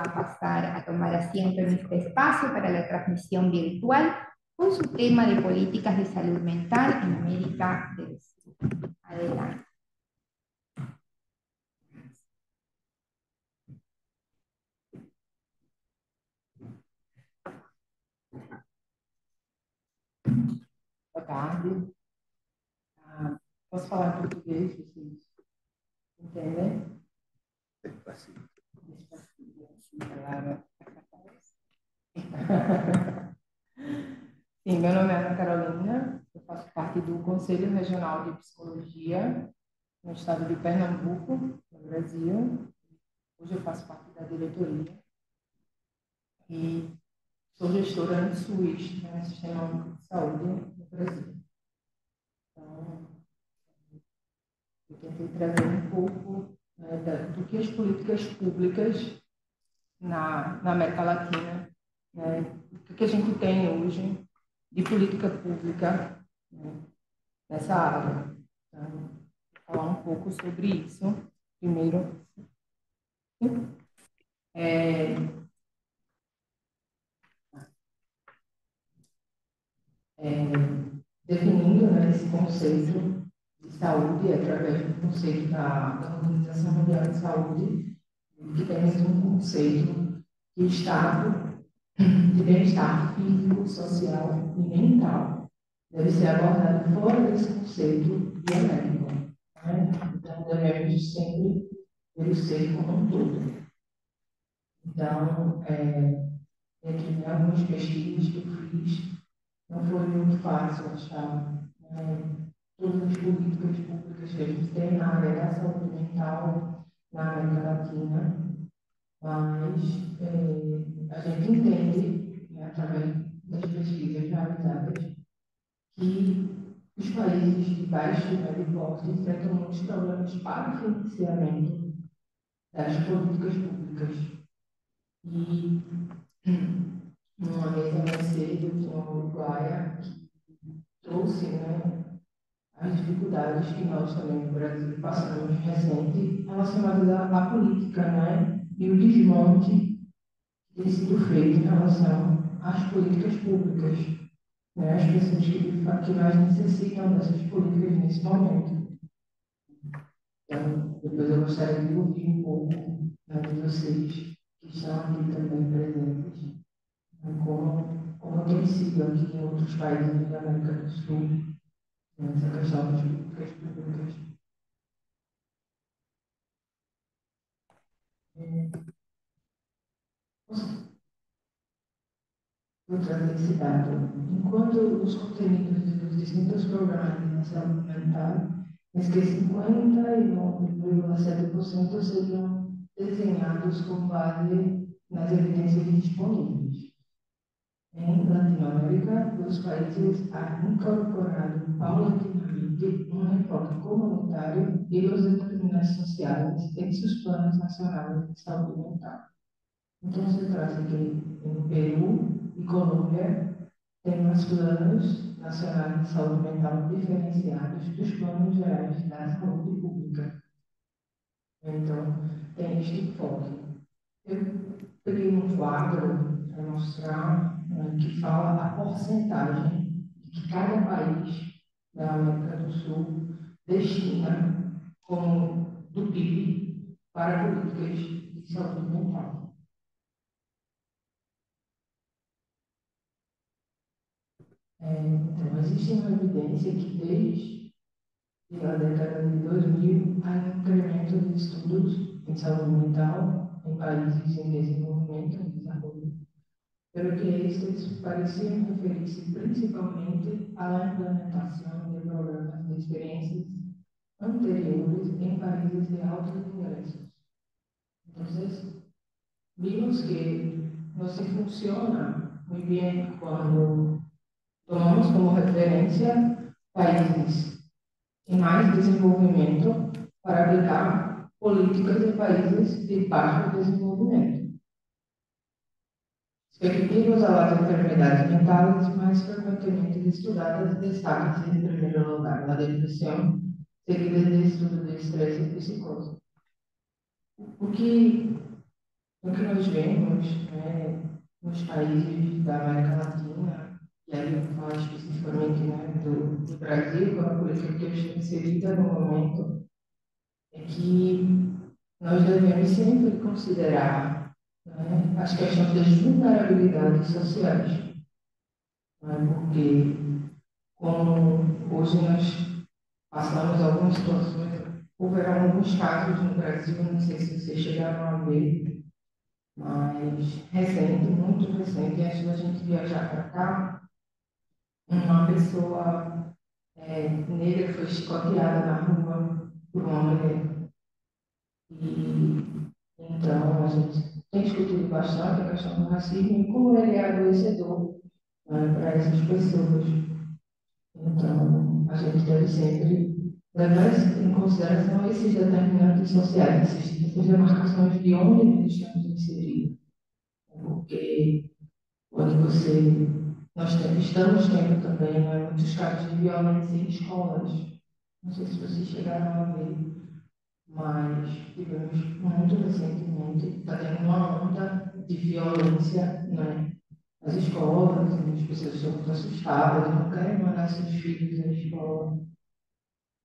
a pasar a tomar asiento en este espacio para la transmisión virtual con su tema de políticas de salud mental en América del Sur. Adelante. Boa tarde. Posso falar em português, vocês entendem? Despacito. Despacito, assim, palavra. Sim, meu nome é Ana Carolina, eu faço parte do Conselho Regional de Psicologia no estado de Pernambuco, no Brasil. Hoje eu faço parte da diretoria e sou gestora no SUS, no Sistema Único de Saúde no Brasil. Então, eu tentei trazer um pouco do que as políticas públicas na América Latina, né, o que a gente tem hoje de política pública, né, nessa área. Então, vou falar um pouco sobre isso. Primeiro, definindo, né, esse conceito de saúde através do conceito da Organização Mundial de Saúde, que temos um conceito de estado de bem-estar físico, social e mental. Deve ser abordado fora desse conceito biomédico. Né? Então, devemos sempre ver o ser como um todo. Então, aqui algumas pesquisas que eu fiz, não foi muito fácil achar todas as políticas públicas que a gente tem na área da saúde mental na América Latina, mas a gente entende, através das pesquisas realizadas, que os países de baixo e médio porte enfrentam muitos problemas para o financiamento das políticas públicas. E numa mesa mais cedo, tinha uma uruguaia que trouxe, né, as dificuldades que nós também no Brasil passamos recente relacionadas à política, né, e o desmonte que tem sido feito em relação às políticas públicas, né, as pessoas que mais necessitam dessas políticas nesse momento. Então, depois eu gostaria de ouvir um pouco, né, de vocês que estão aqui também presentes, né, como tem sido aqui em outros países da América do Sul, essa questão das políticas públicas. Vou trazer esse dado. Enquanto os conteúdos dos distintos programas de saúde mental, diz que 59,7% seriam desenhados com base nas evidências disponíveis. Em Latinoamérica, os países han incorporado paulatinamente um enfoque comunitário e os determinantes sociais em seus planos nacionais de saúde mental. Então, se trata que em Peru e Colômbia temos planos nacionais de saúde mental diferenciados dos planos gerais da saúde pública. Então, tem este enfoque. Eu peguei um quadro para mostrar que fala a porcentagem que cada país da América do Sul destina como do PIB para políticas de saúde mental. Então, existe uma evidência que desde a década de 2000 há um incremento de estudos em saúde mental em países em desenvolvimento, em desenvolvimento, pelo que estes pareciam referir-se principalmente à implementação de programas de experiências anteriores em países de altos ingressos. Então, vimos que não se funciona muito bem quando tomamos como referência países em mais desenvolvimento para aplicar políticas em países de baixo desenvolvimento. Expectativas às enfermidades mentais mais frequentemente estudadas destacam-se em primeiro lugar na depressão, seguida de estudo de estresse e psicose. O que o que nós vemos, né, nos países da América Latina, e aí eu vou falar especificamente, né, do Brasil, que é uma política que eu estou inserida no momento, é que nós devemos sempre considerar, né, as questões das vulnerabilidades sociais, né, porque como hoje nós passamos algumas situações, houveram alguns casos no Brasil, não sei se vocês chegaram a ver, mas recente, muito recente, antes da gente viajar para cá, uma pessoa negra foi chicoteada na rua por uma mulher. E então a gente tem discutido bastante a questão do racismo e como ele é adoecedor, né, para essas pessoas. Então a gente deve sempre levar em consideração esses determinantes sociais, essas demarcações de onde nós estamos inseridos. Porque quando estamos tendo também, né, muitos casos de violência em escolas. Não sei se vocês chegaram a ver, mas tivemos muito recentemente, está tendo uma onda de violência, né, nas escolas, as pessoas estão muito assustadas, não querem mandar seus filhos à escola.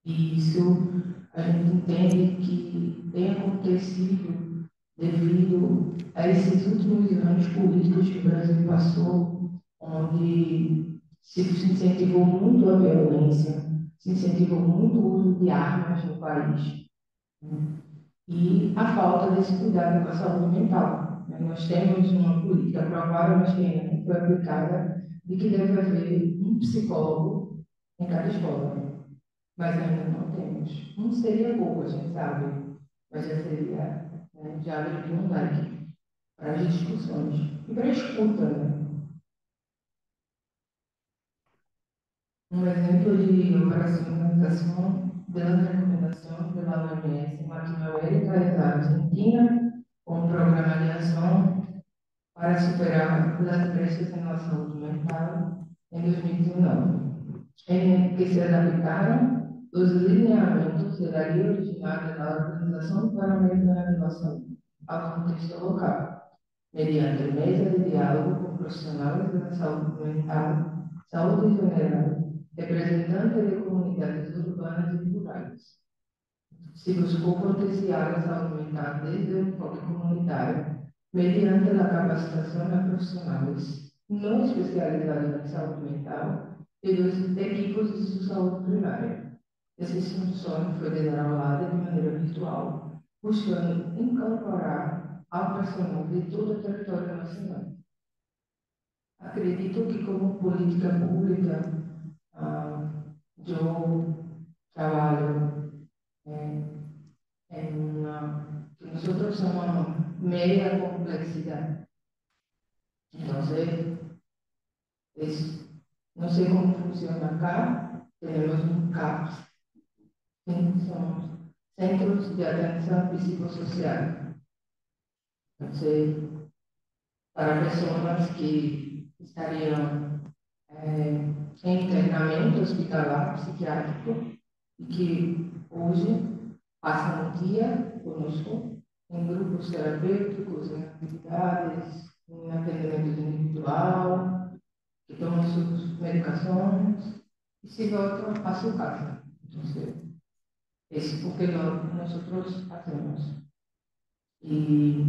E isso a gente entende que tem acontecido devido a esses últimos anos políticos que o Brasil passou, onde se incentivou muito a violência, se incentivou muito o uso de armas no país, né? E a falta desse cuidado com a saúde mental, né? Nós temos uma política aprovada, mas que ainda não foi aplicada, de que deve haver um psicólogo em cada escola, mas ainda não temos. Não seria pouco, a gente sabe, mas já seria, né, já abriria um leque para as discussões e para a escuta, né? Um exemplo de operacionalização das recomendações pela OMS em Latinoamérica é da Argentina, com um programa de ação para superar as brechas na saúde mental em 2019. Em que se adaptaram os lineamentos da lei originária da Organização Pan-Americana de Saúde ao contexto local, mediante mesa de diálogo com profissionais da saúde mental, saúde general, representantes de comunidades urbanas e rurais. Se buscou potenciar a saúde mental desde o enfoque comunitário, mediante a capacitação de profissionais não especializados em saúde mental e dos equipos de saúde primária. Essa instrução foi desenrolada de maneira virtual, buscando incorporar ao personal de todo o território nacional. Acredito que, como política pública, eu trabalho en una, que nosotros somos media complejidad. Entonces, no sé cómo funciona acá, tenemos un CAPS, que son Centros de Atención Psicosocial. Entonces, para personas que estarían em internamento hospitalar psiquiátrico e que hoje passam um dia conosco em grupos terapêuticos, em atividades, em atendimento individual, que tomam suas medicações e se voltam a sua casa. Então, isso porque nós fazemos. E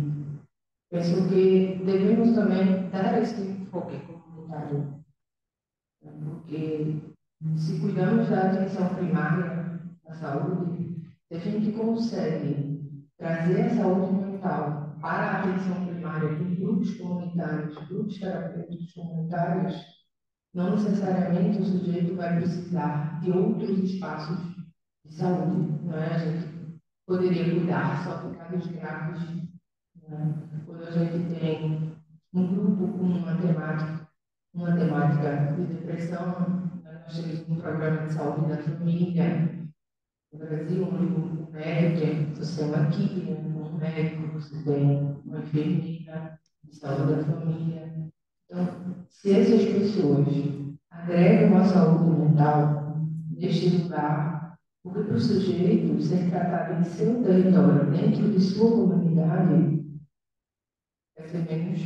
penso que devemos também dar esse enfoque comunitário, porque se cuidamos da atenção primária, da saúde, se a gente consegue trazer a saúde mental para a atenção primária com grupos comunitários, grupos terapêuticos comunitários, não necessariamente o sujeito vai precisar de outros espaços de saúde, não é? A gente poderia cuidar só de casos graves, né? Quando a gente tem um grupo com uma temática de depressão, né? Nós temos um programa de saúde da família no Brasil, onde o médico, você tem uma equipe, um médico, você tem uma enfermeira de saúde da família. Então, se essas pessoas agregam a saúde mental neste lugar, porque para o sujeito ser tratado em seu território, dentro de sua comunidade, ser menos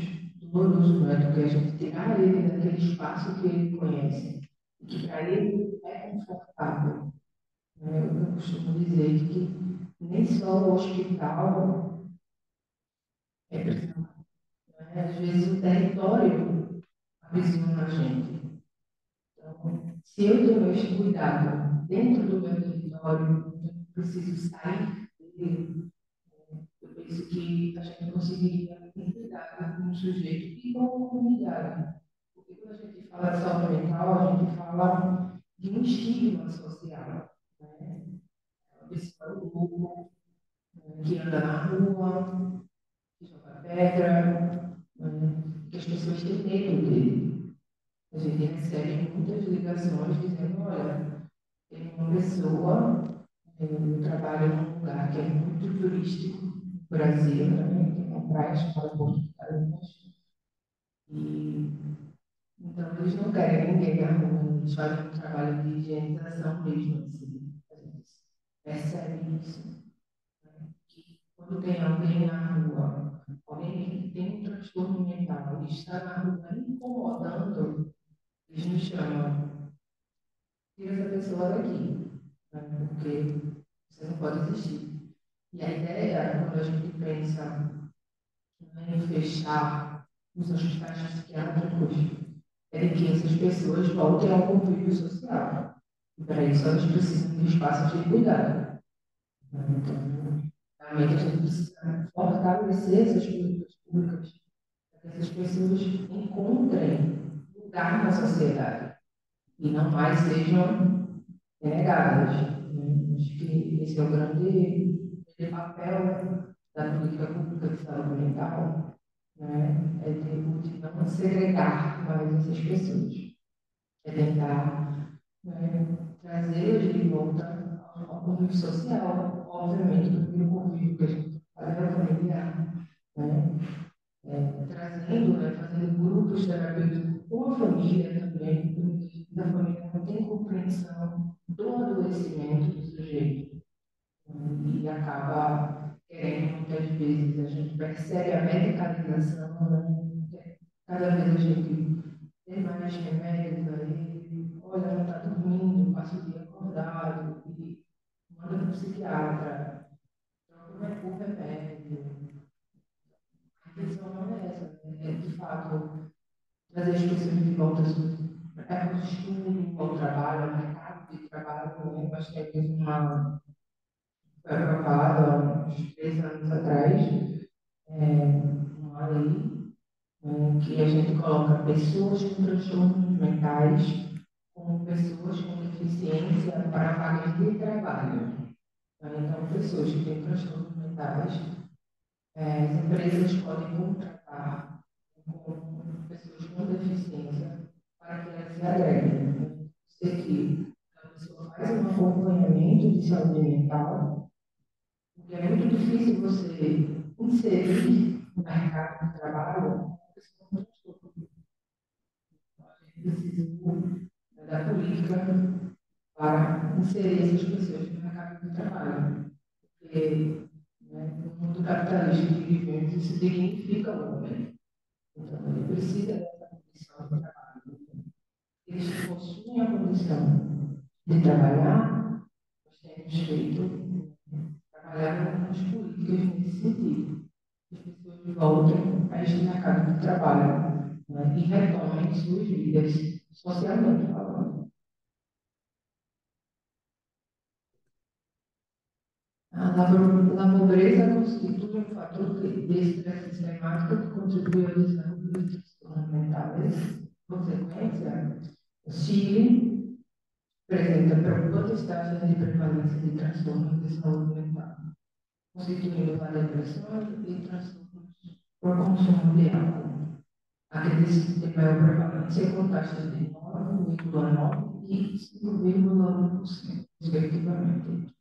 doloroso, não é? Do que a gente tirar ele daquele espaço que ele conhece, e que para ele é confortável. Né? Eu costumo dizer que nem só o hospital é prisão, né? Às vezes o território aprisiona a gente. Então, se eu tomo este cuidado dentro do meu território, eu não preciso sair dele. Eu penso que a gente conseguiria lidar com um sujeito e com a comunidade. Porque quando a gente fala de saúde mental, a gente fala de um estigma social. Né? A pessoa do grupo, que anda na rua, que joga pedra, né? Que as pessoas têm medo dele. A gente recebe muitas ligações dizendo, olha, tem uma pessoa, eu trabalho num lugar que é muito turístico no Brasil, né? Tem uma praia chamada Porto de Galinhas, e então eles não querem ninguém na rua, eles fazem um trabalho de higienização mesmo, assim, a gente percebe isso, né? Que quando tem alguém na rua, alguém que tem um transtorno mental e está na rua incomodando, eles nos chamam, tira essa pessoa daqui, né? Porque você não pode existir. E a ideia, quando a gente pensa em fechar os hospitais psiquiátricos, é de que essas pessoas voltem ao convívio social. E para isso elas precisam de espaços de cuidado. Então, realmente a gente precisa fortalecer essas políticas públicas para que essas pessoas encontrem lugar na sociedade e não mais sejam renegadas. Né? Acho que esse é o grande papel da política pública de saúde mental, né? É de não segregar mais essas pessoas, é tentar, né, trazê-las de volta ao convívio social, obviamente, porque o convívio que a gente faz é familiar, né? Trazendo, né, fazendo grupos terapêuticos com a família também, porque muitas vezes a família não tem compreensão do adoecimento do sujeito, né, e acaba querendo, muitas vezes, a gente percebe a medicalização, né? Cada vez a gente tem mais remédios aí, olha, não está dormindo, passa o dia acordado, e manda para o psiquiatra, troca o remédio. A intenção não é essa, né? É de fato trazer as pessoas de volta ao estudo, ao trabalho, ao mercado de trabalho. Né? Nós temos foi aprovada há uns 3 anos atrás, uma lei, que a gente coloca pessoas com transtornos mentais como pessoas com deficiência para vagas de trabalho. Então, pessoas que têm transtornos mentais, as empresas podem contratar com pessoas com deficiência para que elas se agreguem. Sei que a pessoa faz um acompanhamento de saúde mental, porque é muito difícil você inserir no mercado de trabalho uma pessoa com transtorno. Então, a gente precisa da política para inserir essas pessoas no mercado de trabalho. Porque, né, no mundo capitalista que vivemos, isso dignifica o homem. Então, ele precisa dessa condição de trabalho. Eles que possuem a condição de trabalhar, nós temos feito, trabalhar com algumas políticas nesse sentido. As pessoas voltem a este mercado de trabalho, né, e retomem suas vidas socialmente falando. A pobreza constitui um fator de estresse sistemático que contribui ao desenvolvimento de transtornos mentais. Consequência, o Chile apresenta preocupantes taxas de prevalência de transtornos de saúde mental, constituindo a depressão e transtornos por consumo de álcool. Aqueles de maior prevalência com taxas de 9,9% e 5,1%, respectivamente.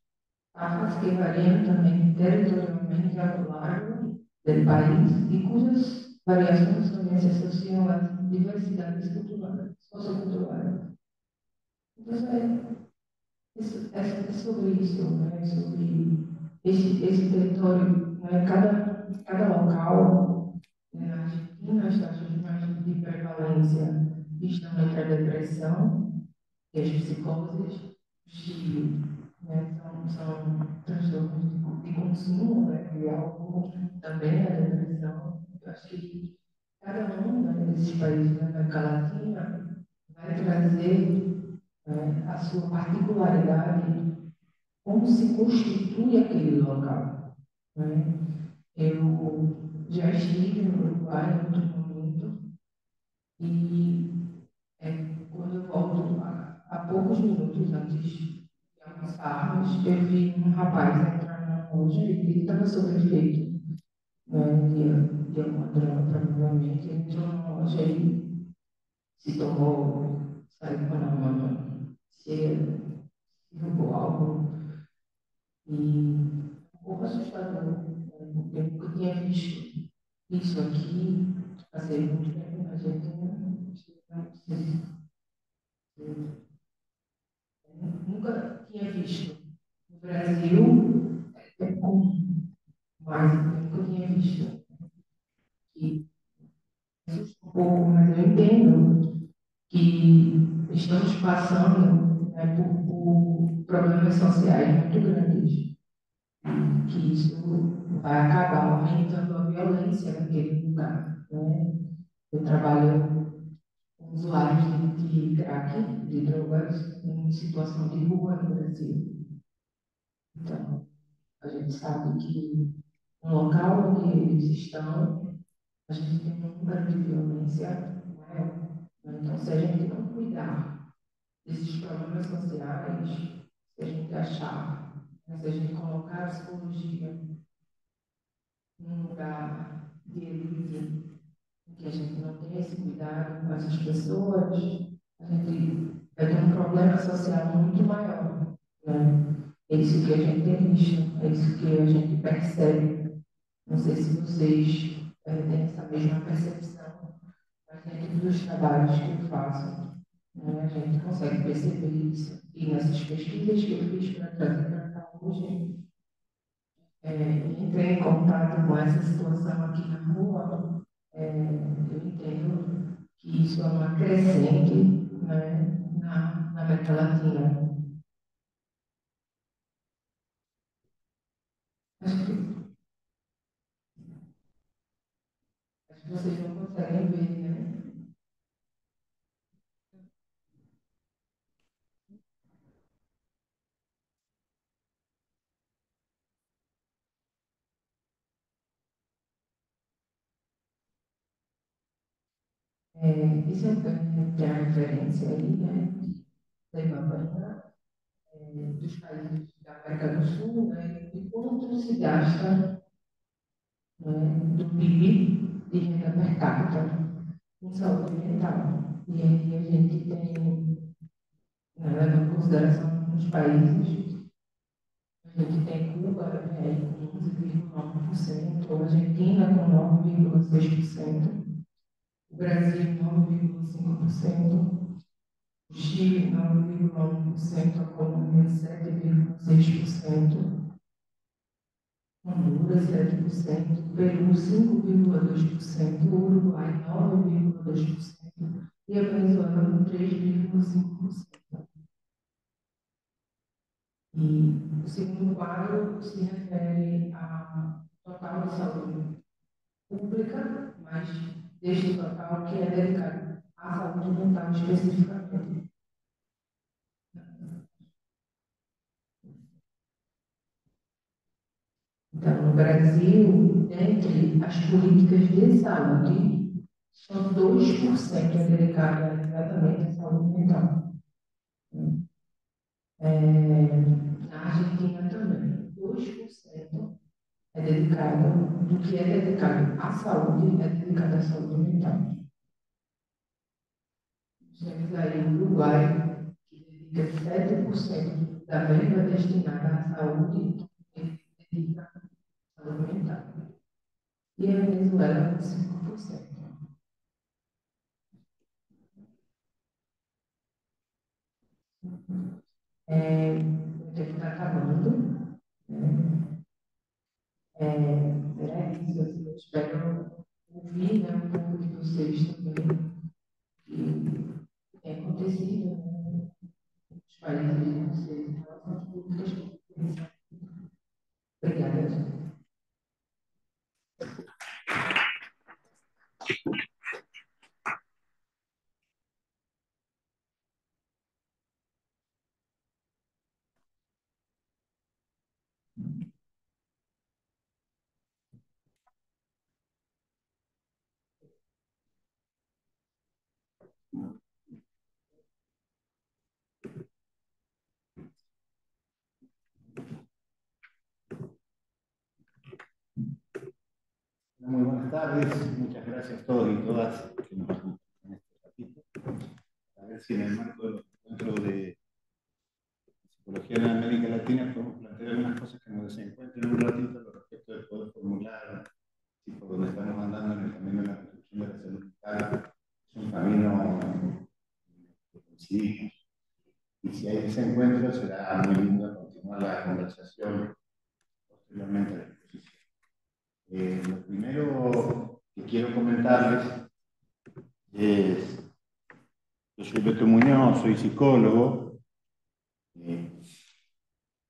Taxas que variam também territorialmente ao largo do país e cujas variações também se associam às diversidades culturais, socioculturais. Então, é sobre isso, né? É sobre esse território, né? Cada local, Na Argentina, as taxas de prevalência estão entre a depressão e as psicoses. O Chile, né, são transtornos de consumo, né, de álcool, também a depressão. Eu acho que cada um, né, desses países da América Latina vai trazer, né, a sua particularidade, como se constitui aquele local. Né? Eu já estive no Uruguai em outro momento e quando eu volto há poucos minutos antes de almoçarmos, eu vi um rapaz entrar na loja e ele estava sob efeito, né, de alguma droga, provavelmente. Ele entrou na loja e se tomou, saiu com a mão cheia, se roubou algo. E um pouco assustador, né? Porque eu nunca tinha visto isso aqui, passei muito tempo na Argentina, não sei, nunca tinha visto. No Brasil é comum, mas eu nunca tinha visto. E assusta um pouco, mas eu entendo que estamos passando, né, por problemas sociais muito grandes, que isso vai acabar aumentando a violência naquele lugar. Né? Eu trabalho com usuários de crack, de drogas, em situação de rua no Brasil. Então, a gente sabe que no local onde eles estão, a gente tem um número de violência maior. Né? Então, se a gente não cuidar desses problemas sociais, se a gente achar, né, se a gente colocar a psicologia num lugar de elite, em que a gente não tem esse cuidado com essas pessoas, a gente vai ter um problema social muito maior. Né? É isso que a gente tem visto, é isso que a gente percebe. Não sei se vocês têm essa mesma percepção, mas dentro dos trabalhos que eu faço, né, a gente consegue perceber isso. E nessas pesquisas que eu fiz para trazer para cá hoje, entrei em contato com essa situação aqui na rua, eu entendo que isso é uma crescente, né, na América Latina. Acho que, acho que vocês não conseguem ver, né? Isso tem a referência aí, né? Da Ibabanha, dos países da América do Sul, né? E quanto se gasta, né, do PIB de renda per capita em saúde mental. E aí a gente tem, né, levando em consideração os países, a gente tem Cuba, com 11,9%, a Argentina com 9,6%, o Brasil 9,5%, o Chile 9,1%, a Colômbia 7,6%, Honduras 7%, Peru 5,2%, o Uruguai 9,2% e a Venezuela 3,5%. E o segundo quadro se refere ao total de saúde pública, mas deste total que é dedicado à saúde mental especificamente. Então, no Brasil, entre as políticas de saúde, só 2% é dedicado exatamente à saúde mental. Na Argentina também, 2% é dedicado, do que é dedicado à saúde, é dedicado à saúde mental. Temos aí o Uruguai, que dedica 7% da verba destinada à saúde, ele dedica à saúde mental. E a Venezuela, com 5%. O tempo está acabando. Né? É isso, assim, eu espero ouvir pouco de vocês também, que tem acontecido, né, nos países de vocês, em relação às políticas públicas. Obrigada, gente. Muy buenas tardes, muchas gracias a todos y todas que nos acompañan en este ratito. A ver si en el marco de los encuentros de psicología en América Latina podemos plantear algunas cosas que nos desencuentren un ratito a lo respecto de poder formular si por donde estamos andando en el camino de la construcción de la salud mental es un camino que coincidimos. Y si hay desencuentros será muy lindo continuar la conversación posteriormente a la exposición. Lo primero que quiero comentarles es, yo soy Beto Muñoz, soy psicólogo,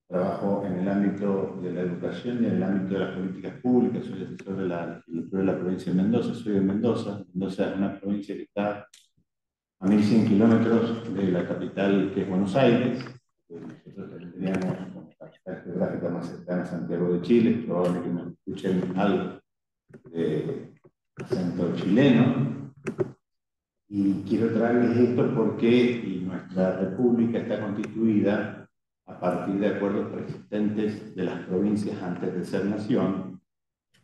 trabajo en el ámbito de la educación y en el ámbito de las políticas públicas, soy asesor de la legislatura de la provincia de Mendoza, soy de Mendoza. Mendoza es una provincia que está a 1100 kilómetros de la capital, que es Buenos Aires. Nosotros tendríamos como capital geográfica más cercana a Santiago de Chile, es probable que me escuchen algo de acento chileno. Y quiero traerles esto porque nuestra república está constituida a partir de acuerdos preexistentes de las provincias antes de ser nación,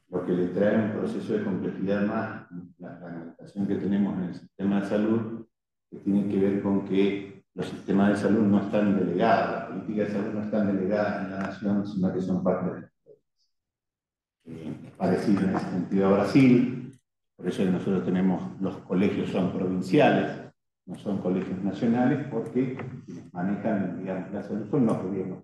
lo que le trae un proceso de complejidad más, la fragmentación que tenemos en el sistema de salud, que tiene que ver con que los sistemas de salud no están delegados, las políticas de salud no están delegadas en la nación, sino que son parte de las provincias. Es parecido en ese sentido a Brasil, por eso nosotros tenemos, los colegios son provinciales, no son colegios nacionales, porque quienes manejan, digamos, la salud son los gobiernos.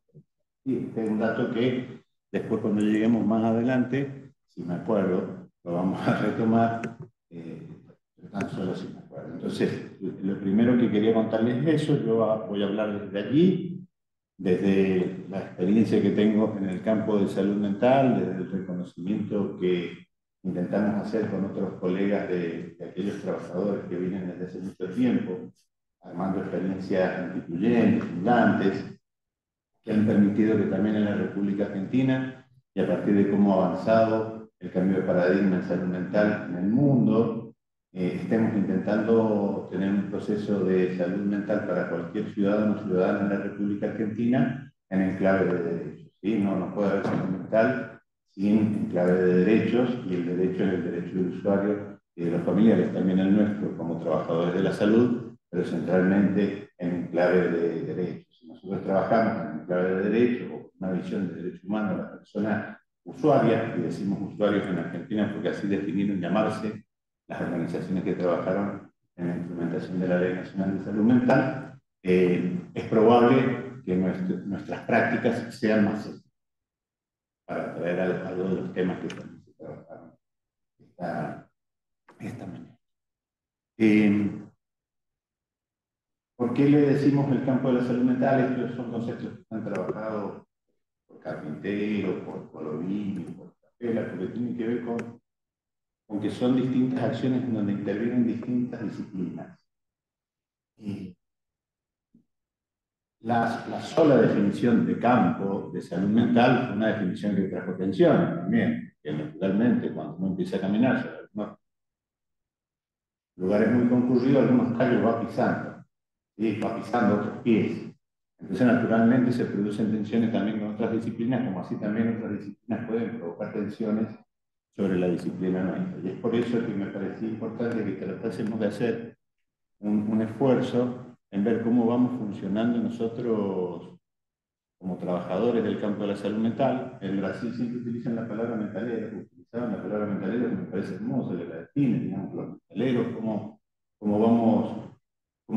Y este es un dato que después, cuando lleguemos más adelante, si me acuerdo, lo vamos a retomar, tan solo si me acuerdo. Entonces, lo primero que quería contarles es eso. Yo voy a hablar desde allí, desde la experiencia que tengo en el campo de salud mental, desde el reconocimiento que intentamos hacer con otros colegas de aquellos trabajadores que vienen desde hace mucho tiempo, armando experiencias incluyentes, fundantes, que han permitido que también en la República Argentina, y a partir de cómo ha avanzado el cambio de paradigma en salud mental en el mundo, estemos intentando tener un proceso de salud mental para cualquier ciudadano o ciudadana en la República Argentina en enclave de derechos. ¿Sí? No puede haber salud mental sin enclave de derechos, y el derecho es el derecho del usuario y de los familiares, también el nuestro como trabajadores de la salud, pero centralmente en enclave de derechos. Si nosotros trabajamos en enclave de derechos o una visión de derecho humano de la persona usuaria, y decimos usuarios en Argentina porque así definieron llamarse las organizaciones que trabajaron en la implementación de la Ley Nacional de Salud Mental, es probable que nuestras prácticas sean más sencillas, para traer algo de los temas que también se trabajaron esta mañana. ¿Por qué le decimos el campo de la salud mental? Estos son conceptos que han trabajado por Carpintero, por Colovini, por Capella, porque tienen que ver con que son distintas acciones en donde intervienen distintas disciplinas. La sola definición de campo de salud mental fue una definición que trajo tensión también, que naturalmente cuando uno empieza a caminar sobre algunos lugares muy concurridos, algunos callos va pisando, ¿sí? Va pisando otros pies. Entonces naturalmente se producen tensiones también con otras disciplinas, como así también otras disciplinas pueden provocar tensiones sobre la disciplina nuestra. Y es por eso que me parecía importante que tratásemos de hacer un esfuerzo en ver cómo vamos funcionando nosotros como trabajadores del campo de la salud mental. En Brasil siempre utilizan la palabra mentalero, utilizaban la palabra mentalero, que me parece hermoso, la define, digamos, los mentaleros, cómo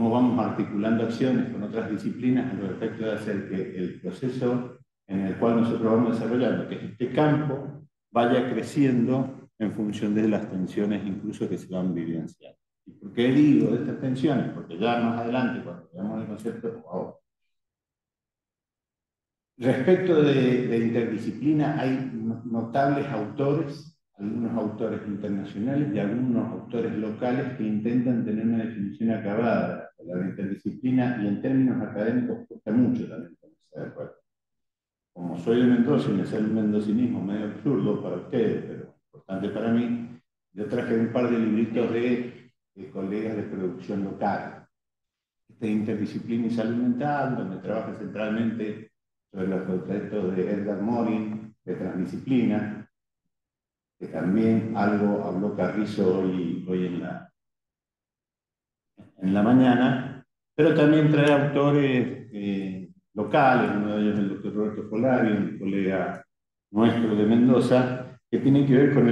vamos articulando acciones con otras disciplinas a lo efecto de hacer que el proceso en el cual nosotros vamos desarrollando, que este campo vaya creciendo en función de las tensiones incluso que se van vivenciando. ¿Y por qué digo de estas tensiones? Porque ya más adelante, cuando veamos el concepto, ahora. Respecto de interdisciplina, hay notables autores, algunos autores internacionales y algunos autores locales que intentan tener una definición acabada de la interdisciplina, y en términos académicos cuesta mucho también ponerse de acuerdo. Como soy de Mendoza y me sale un mendocinismo medio absurdo para ustedes, pero importante para mí, yo traje un par de libritos de colegas de producción local. Interdisciplina y salud mental, donde trabaja centralmente sobre los conceptos de Edgar Morin, de transdisciplina, que también algo habló Carrizo hoy en la mañana, pero también trae autores locales, uno de ellos el doctor Roberto Folari, un colega nuestro de Mendoza, que tiene que ver con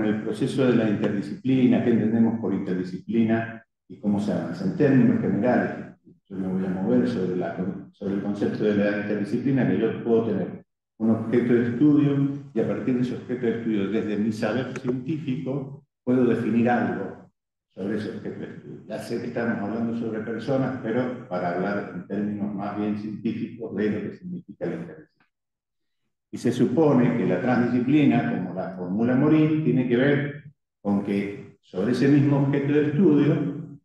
el proceso de la interdisciplina, qué entendemos por interdisciplina y cómo se avanza. En términos generales, yo me voy a mover sobre el concepto de la interdisciplina, que yo puedo tener un objeto de estudio y a partir de ese objeto de estudio, desde mi saber científico, puedo definir algo sobre ese objeto de estudio. Ya sé que estamos hablando sobre personas, pero para hablar en términos más bien científicos de lo que significa la interdisciplina. Y se supone que la transdisciplina, como la formula Morin, tiene que ver con que sobre ese mismo objeto de estudio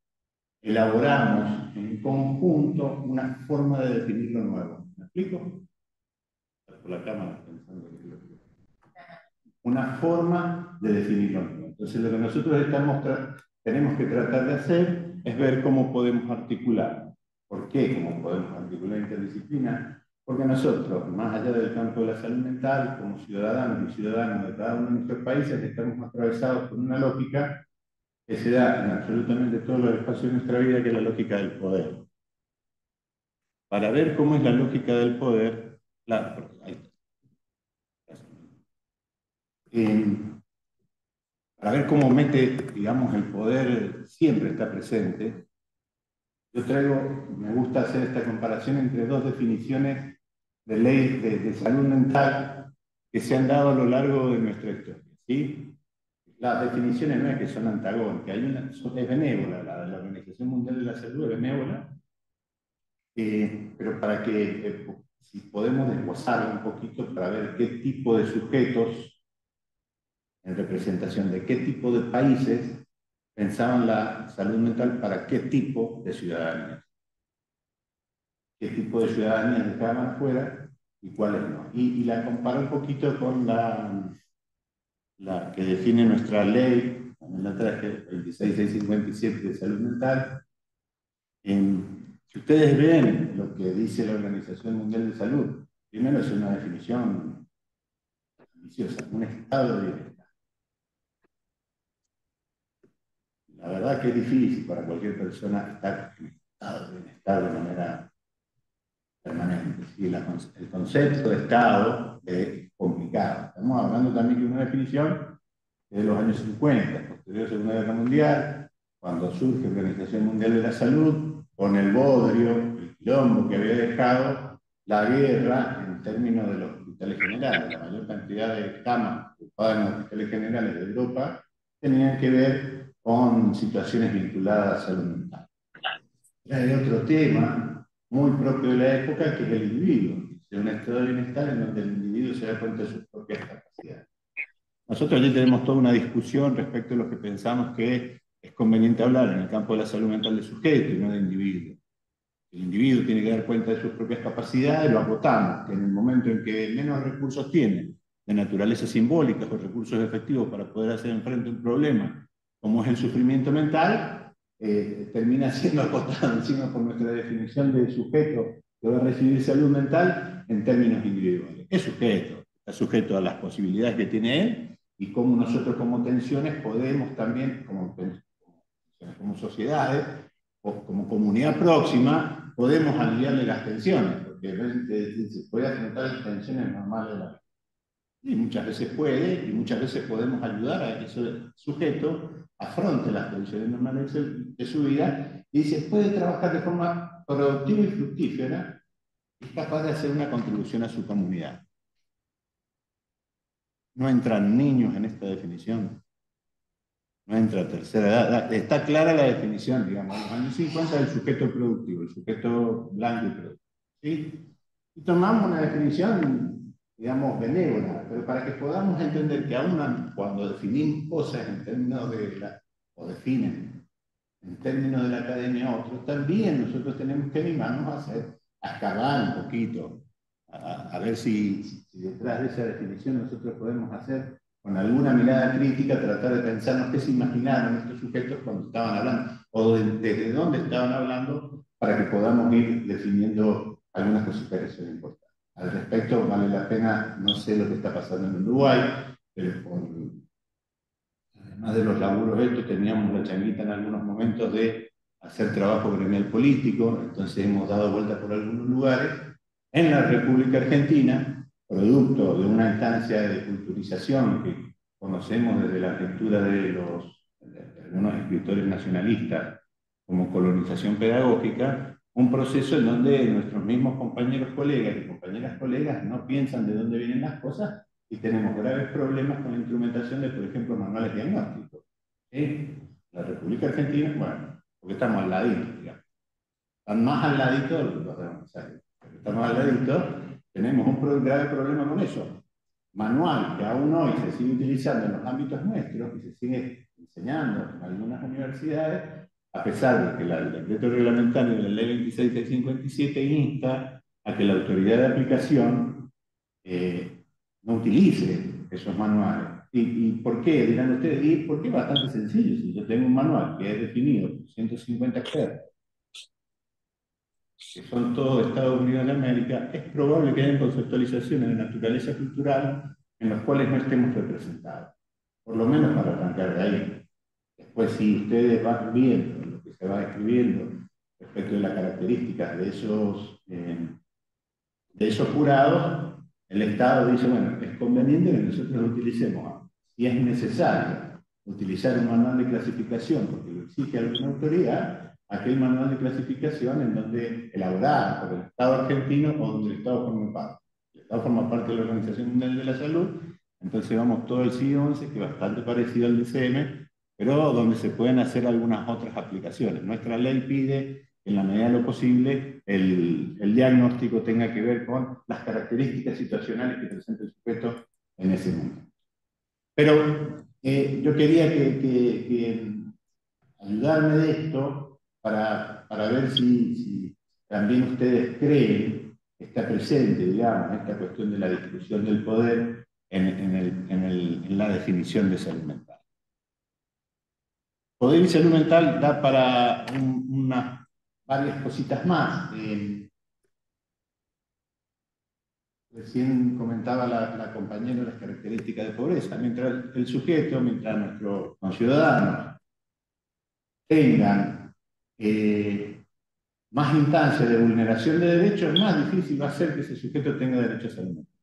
elaboramos en conjunto una forma de definir lo nuevo. ¿Me explico? Por la cámara pensando que lo que... Una forma de definir lo nuevo. Entonces lo que nosotros tenemos que tratar de hacer es ver cómo podemos articular. ¿Por qué? ¿Cómo podemos articular interdisciplina? Porque nosotros, más allá del campo de la salud mental, como ciudadanos y ciudadanas de cada uno de nuestros países, estamos atravesados por una lógica que se da en absolutamente todos los espacios de nuestra vida, que es la lógica del poder. Para ver cómo es la lógica del poder, para ver cómo mete, digamos, el poder siempre está presente, me gusta hacer esta comparación entre dos definiciones de ley de salud mental que se han dado a lo largo de nuestra historia, ¿sí? Las definiciones no es que son antagónicas, es benévola, la de la Organización Mundial de la Salud es benévola, pero para que, si podemos desglosarlo un poquito para ver qué tipo de sujetos, en representación de qué tipo de países, pensaban la salud mental para qué tipo de ciudadanía. Qué tipo de ciudadanía dejaban afuera y cuáles no. Y la comparo un poquito con la que define nuestra ley, también la traje, 26657 de salud mental. Si ustedes ven lo que dice la Organización Mundial de Salud, primero es una definición ambiciosa, un estado de bienestar. La verdad que es difícil para cualquier persona estar en estado de bienestar de manera permanente. ¿Sí? El concepto de estado es complicado. Estamos hablando también de una definición de los años 50, posterior a la Segunda Guerra Mundial, cuando surge la Organización Mundial de la Salud, con el bodrio, el quilombo que había dejado la guerra en términos de los hospitales generales. La mayor cantidad de camas ocupadas en los hospitales generales de Europa tenían que ver con situaciones vinculadas a salud mental. Hay otro tema muy propio de la época, que es el individuo. Es un estado de bienestar en donde el individuo se da cuenta de sus propias capacidades. Nosotros allí tenemos toda una discusión respecto a lo que pensamos que es conveniente hablar en el campo de la salud mental de sujeto y no de individuo. El individuo tiene que dar cuenta de sus propias capacidades, lo agotamos, que en el momento en que menos recursos tiene, de naturaleza simbólica o recursos efectivos para poder hacer frente a un problema, como es el sufrimiento mental, termina siendo acotado encima por nuestra definición de sujeto que va a recibir salud mental en términos individuales. Es sujeto, está sujeto a las posibilidades que tiene él y cómo nosotros como tensiones podemos también, como sociedades, o como comunidad próxima, podemos aliviarle las tensiones, porque se puede afrontar las tensiones normales de la vida. Y muchas veces puede, y muchas veces podemos ayudar a que ese sujeto afronte las tensiones normales de su vida y se puede trabajar de forma productiva y fructífera y es capaz de hacer una contribución a su comunidad. no entran niños en esta definición, no entra tercera edad. Está clara la definición, digamos, en los años 50 del sujeto productivo, el sujeto blanco y productivo. ¿Sí? Y tomamos una definición, digamos, benévola, pero para que podamos entender que aún cuando definimos cosas en términos o definen en términos de la academia otros, también nosotros tenemos que animarnos a escarbar un poquito, a ver si detrás de esa definición nosotros podemos hacer, con alguna mirada crítica, tratar de pensarnos qué se imaginaron estos sujetos cuando estaban hablando, o desde dónde estaban hablando, para que podamos ir definiendo algunas cositas que son importantes. Al respecto, vale la pena, no sé lo que está pasando en Uruguay, pero además de los laburos estos, teníamos la changuita en algunos momentos de hacer trabajo gremial político, entonces hemos dado vuelta por algunos lugares. En la República Argentina, producto de una instancia de culturización que conocemos desde la lectura de algunos escritores nacionalistas como colonización pedagógica, un proceso en donde nuestros mismos compañeros colegas y compañeras colegas no piensan de dónde vienen las cosas y tenemos graves problemas con la instrumentación de, por ejemplo, manuales diagnósticos. ¿Sí? La República Argentina, bueno, porque estamos al ladito, digamos. Están más al ladito los de Buenos Aires. Estamos al ladito, tenemos un grave problema con eso. Manual que aún hoy se sigue utilizando en los ámbitos nuestros y se sigue enseñando en algunas universidades, a pesar de que el decreto reglamentario de la ley 26657 insta a que la autoridad de aplicación no utilice esos manuales. ¿Y por qué? Dirán ustedes, ¿y por qué? Bastante sencillo. Si yo tengo un manual que es definido por 150 expertos, que son todos de Estados Unidos de América, es probable que haya conceptualizaciones de naturaleza cultural en las cuales no estemos representados. Por lo menos para arrancar de ahí. Después, si ustedes van viendo lo que se va escribiendo respecto de las características de esos jurados, el Estado dice, bueno, es conveniente que nosotros utilicemos, si es necesario, utilizar un manual de clasificación, porque lo exige alguna autoridad, aquel manual de clasificación en donde elaborado por el Estado argentino o donde el Estado forma parte. El Estado forma parte de la Organización Mundial de la Salud, entonces vamos todo el CI-11, que es bastante parecido al DCM, pero donde se pueden hacer algunas otras aplicaciones. Nuestra ley pide que en la medida de lo posible el diagnóstico tenga que ver con las características situacionales que presenta el sujeto en ese momento. Pero yo quería que ayudarme de esto para ver si también ustedes creen que está presente, digamos, esta cuestión de la distribución del poder en la definición de salud mental. Poder y salud mental da para varias cositas más. Recién comentaba la compañera las características de pobreza. Mientras el sujeto, mientras nuestros conciudadanos tengan más instancias de vulneración de derechos, más difícil va a ser que ese sujeto tenga derecho a salud mental.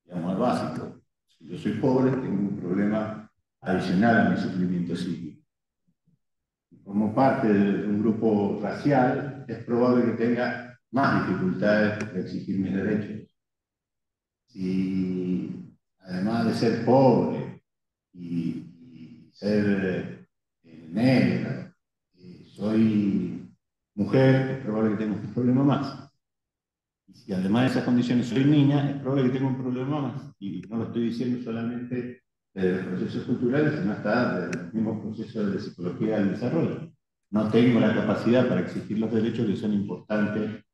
Digamos, es básico. Si yo soy pobre, tengo un problema adicional a mi sufrimiento psíquico. Como parte de un grupo racial, es probable que tenga más dificultades de exigir mis derechos. Si además de ser pobre y ser negra, soy mujer, es probable que tenga un problema más. Y si además de esas condiciones soy niña, es probable que tenga un problema más. Y no lo estoy diciendo solamente de los procesos culturales, sino hasta de los mismos procesos de psicología del desarrollo. No tengo la capacidad para exigir los derechos que son importantes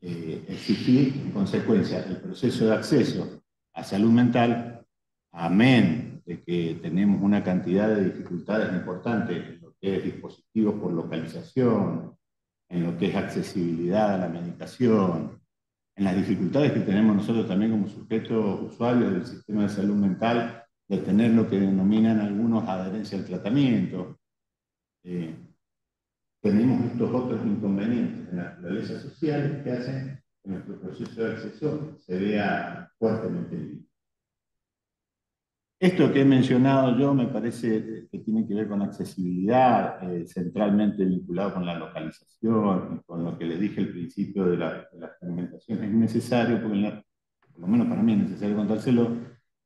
exigir. En consecuencia, el proceso de acceso a salud mental, amén de que tenemos una cantidad de dificultades importantes en lo que es dispositivos por localización, en lo que es accesibilidad a la medicación, en las dificultades que tenemos nosotros también como sujetos usuarios del sistema de salud mental, de tener lo que denominan algunos adherencia al tratamiento. Tenemos estos otros inconvenientes en la naturaleza social que hacen que nuestro proceso de acceso se vea fuertemente limitado. Esto que he mencionado yo me parece que tiene que ver con accesibilidad, centralmente vinculado con la localización, y con lo que les dije al principio de la fragmentación. Es necesario porque por lo menos para mí es necesario contárselo,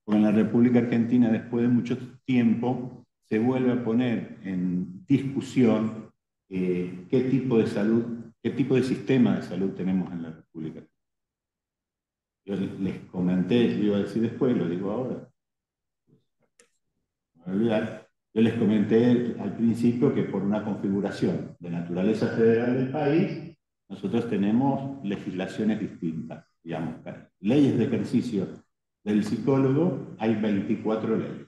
porque en la República Argentina, después de mucho tiempo, se vuelve a poner en discusión qué tipo de salud, qué tipo de sistema de salud tenemos en la República. Yo les comenté, lo iba a decir después, lo digo ahora, no me voy a olvidar. Yo les comenté al principio que por una configuración de naturaleza federal del país, nosotros tenemos legislaciones distintas, digamos, leyes de ejercicio del psicólogo, hay 24 leyes.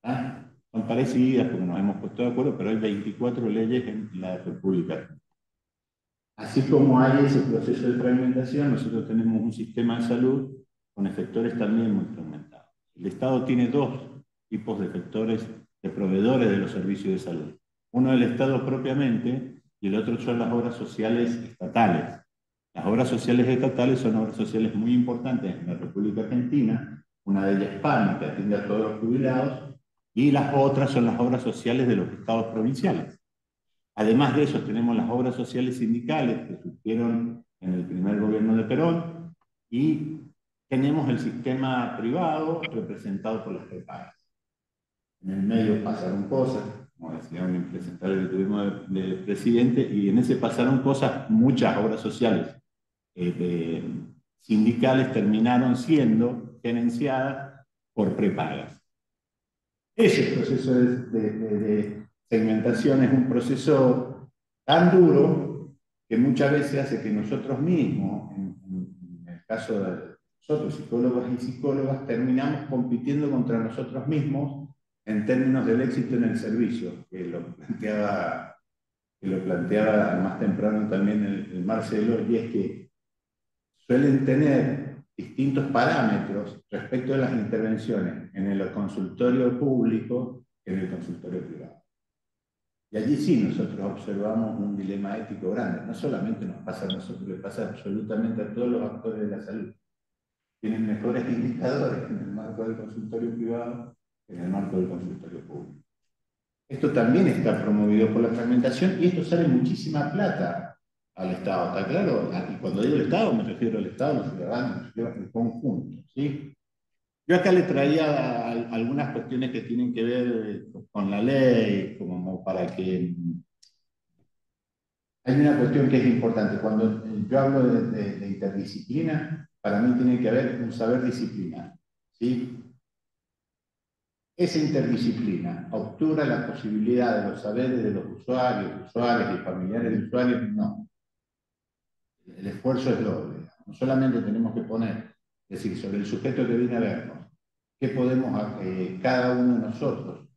¿Ah? Son parecidas porque nos hemos puesto de acuerdo, pero hay 24 leyes en la República. Así como hay ese proceso de fragmentación, nosotros tenemos un sistema de salud con efectores también muy fragmentados. El Estado tiene dos tipos de efectores, de proveedores de los servicios de salud. Uno es el Estado propiamente y el otro son las obras sociales estatales. Las obras sociales estatales son obras sociales muy importantes en la República Argentina, una de ellas PAMI, que atiende a todos los jubilados, y las otras son las obras sociales de los estados provinciales. Además de eso, tenemos las obras sociales sindicales que surgieron en el primer gobierno de Perón, y tenemos el sistema privado representado por las prepagas. En el medio pasaron cosas, como decía un impresentable que tuvimos de presidente, y en ese pasaron cosas, muchas obras sociales sindicales terminaron siendo gerenciadas por prepagas. Ese proceso de segmentación es un proceso tan duro que muchas veces hace que nosotros mismos, en el caso de nosotros, psicólogos y psicólogas, terminamos compitiendo contra nosotros mismos en términos del éxito en el servicio, que lo planteaba más temprano también el Marcelo, y es que suelen tener distintos parámetros respecto de las intervenciones en el consultorio público que en el consultorio privado. Y allí sí nosotros observamos un dilema ético grande. No solamente nos pasa a nosotros, le pasa absolutamente a todos los actores de la salud. Tienen mejores indicadores en el marco del consultorio privado que en el marco del consultorio público. Esto también está promovido por la fragmentación y esto sale muchísima plata al Estado, ¿está claro? Y cuando digo el Estado, me refiero al Estado, los ciudadanos, me refiero al conjunto, ¿sí? Yo acá le traía algunas cuestiones que tienen que ver con la ley, como para que... Hay una cuestión que es importante. Cuando yo hablo de interdisciplina, para mí tiene que haber un saber disciplinar, ¿sí? Esa interdisciplina obtura la posibilidad de los saberes de los usuarios, usuarias y familiares de usuarios, no. El esfuerzo es doble. No solamente tenemos que poner, es decir, sobre el sujeto que viene a vernos, qué podemos cada uno de nosotros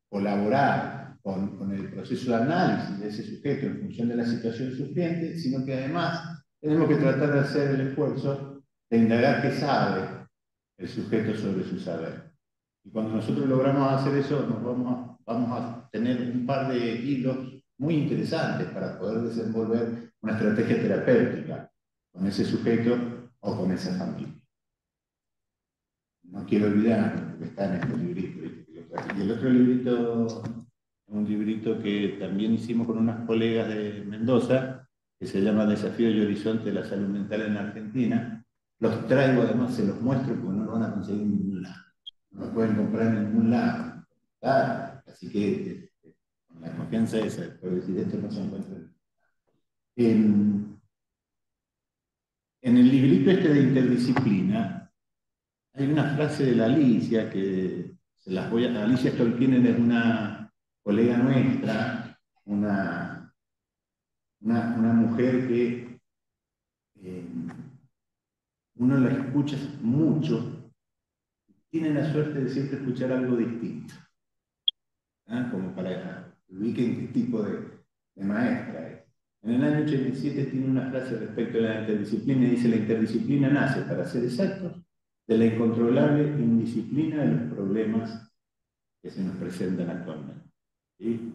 colaborar con el proceso de análisis de ese sujeto en función de la situación sufriente, sino que además tenemos que tratar de hacer el esfuerzo de indagar qué sabe el sujeto sobre su saber. Y cuando nosotros logramos hacer eso, vamos a tener un par de hilos muy interesantes para poder desenvolver una estrategia terapéutica con ese sujeto o con esa familia. No quiero olvidar lo que está en este librito. Y el otro librito, un librito que también hicimos con unas colegas de Mendoza, que se llama Desafío y Horizonte de la Salud Mental en Argentina. Los traigo, además se los muestro porque no lo van a conseguir en ningún lado. No lo pueden comprar en ningún lado. ¿Verdad? Así que, con la confianza esa, por decir esto no se encuentra. En el librito este de interdisciplina, hay una frase de la Alicia que se las voy a... Alicia Stolkinen es una colega nuestra, una mujer que uno la escucha mucho, tiene la suerte de siempre escuchar algo distinto, como para que ubiquen qué tipo de maestra es. En el año 87 tiene una frase respecto a la interdisciplina y dice: la interdisciplina nace, para ser exactos, de la incontrolable indisciplina de los problemas que se nos presentan actualmente. ¿Sí?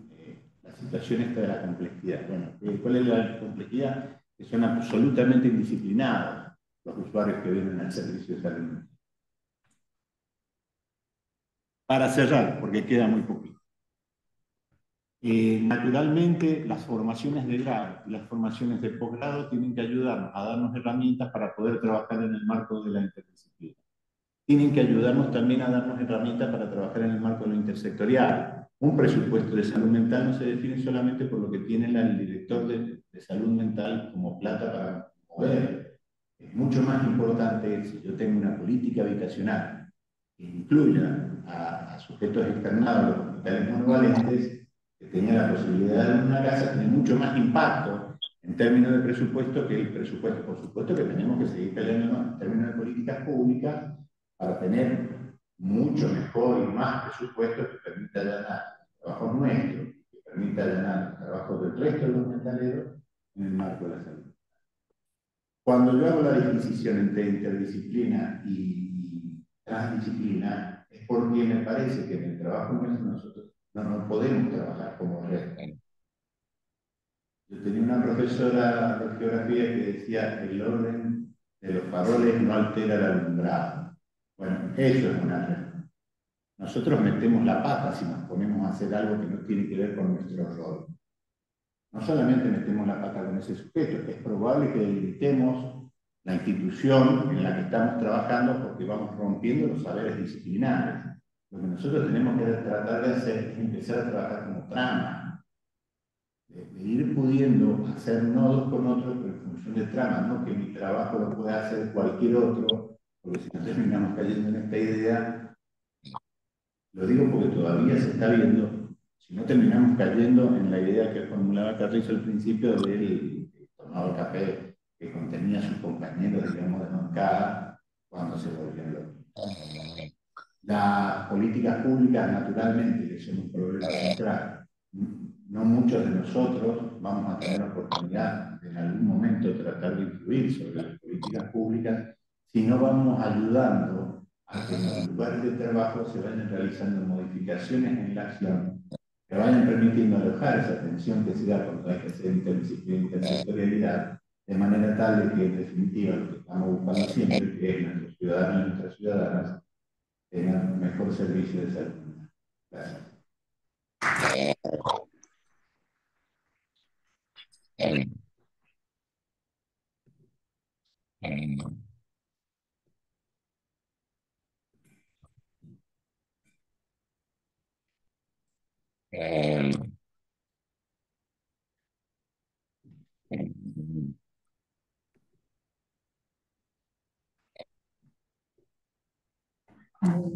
La situación esta de la complejidad. Bueno, ¿cuál es la complejidad? Que son absolutamente indisciplinados los usuarios que vienen al servicio de salud. Para cerrar, porque queda muy poquito. Naturalmente, las formaciones de grado y las formaciones de posgrado tienen que ayudarnos a darnos herramientas para poder trabajar en el marco de la interdisciplina. Tienen que ayudarnos también a darnos herramientas para trabajar en el marco de lo intersectorial. Un presupuesto de salud mental no se define solamente por lo que tiene el director de salud mental como plata para mover. Es mucho más importante si yo tengo una política habitacional que incluya a sujetos externados a los hospitales monovalentes, que tenga la posibilidad de una casa, tiene mucho más impacto en términos de presupuesto que el presupuesto. Por supuesto que tenemos que seguir peleando en términos de políticas públicas para tener mucho mejor y más presupuesto que permita allanar los trabajos nuestros, que permita allanar los trabajos del resto de los mentaleros en el marco de la salud. Cuando yo hago la distinción entre interdisciplina y transdisciplina, es porque me parece que en el trabajo nuestro nosotros no podemos trabajar como el resto. Yo tenía una profesora de geografía que decía: el orden de los faroles no altera el alumbrado. Bueno, eso es una realidad. Nosotros metemos la pata si nos ponemos a hacer algo que no tiene que ver con nuestro rol. No solamente metemos la pata con ese sujeto, es probable que debilitemos la institución en la que estamos trabajando porque vamos rompiendo los saberes disciplinares. Lo que nosotros tenemos que tratar de hacer es empezar a trabajar como trama, de ir pudiendo hacer nodos con otros, pero en función de trama, no que mi trabajo lo pueda hacer cualquier otro, porque si no terminamos cayendo en esta idea, lo digo porque todavía se está viendo, si no terminamos cayendo en la idea que formulaba Carrizo al principio del tomado café que contenía a sus compañeros, digamos, de bancada cuando se volvían locos. Las políticas públicas, naturalmente, que son un problema central, no muchos de nosotros vamos a tener la oportunidad de en algún momento tratar de influir sobre las políticas públicas si no vamos ayudando a que en los lugares de trabajo se vayan realizando modificaciones en la acción que vayan permitiendo alojar esa tensión que se da cuando hay que hacer interdisciplina e intersectorialidad, de manera tal de que en definitiva lo que estamos buscando siempre, que es nuestros ciudadanos y nuestras ciudadanas tengan mejor servicio de salud. Gracias.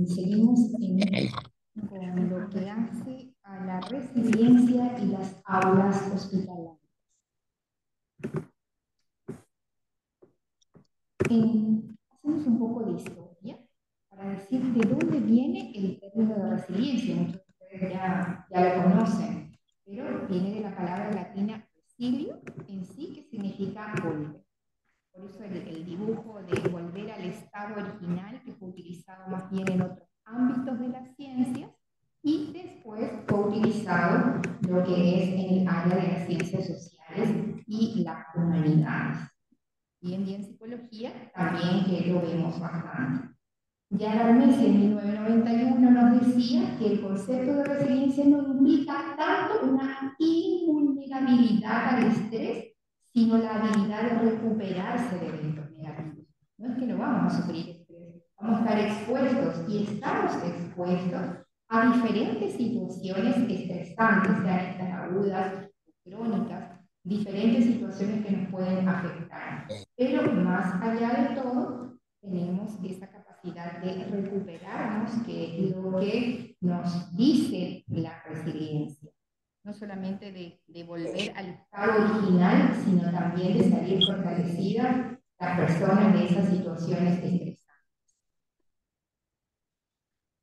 Seguimos con lo que hace a la resiliencia y las aulas hospitalarias. Hacemos un poco de historia para decir de dónde viene el término de resiliencia. Muchos de ustedes ya lo conocen, pero viene de la palabra latina resilio, en sí, que significa volver. Por eso el dibujo de volver al estado original, que fue utilizado más bien en otros ámbitos de las ciencias, y después fue utilizado lo que es en el área de las ciencias sociales y las humanidades. Y en psicología también que lo vemos bastante. Ya Garmese en 1991 nos decía que el concepto de resiliencia no implica tanto una invulnerabilidad al estrés, sino la habilidad de recuperarse de eventos negativos. No es que no vamos a sufrir estrés, vamos a estar expuestos y estamos expuestos a diferentes situaciones estresantes, sean estas agudas o crónicas, diferentes situaciones que nos pueden afectar. Pero más allá de todo, tenemos esa capacidad de recuperarnos, que es lo que nos dice la resiliencia. No solamente de volver al estado original, sino también de salir fortalecidas las personas de esas situaciones estresantes.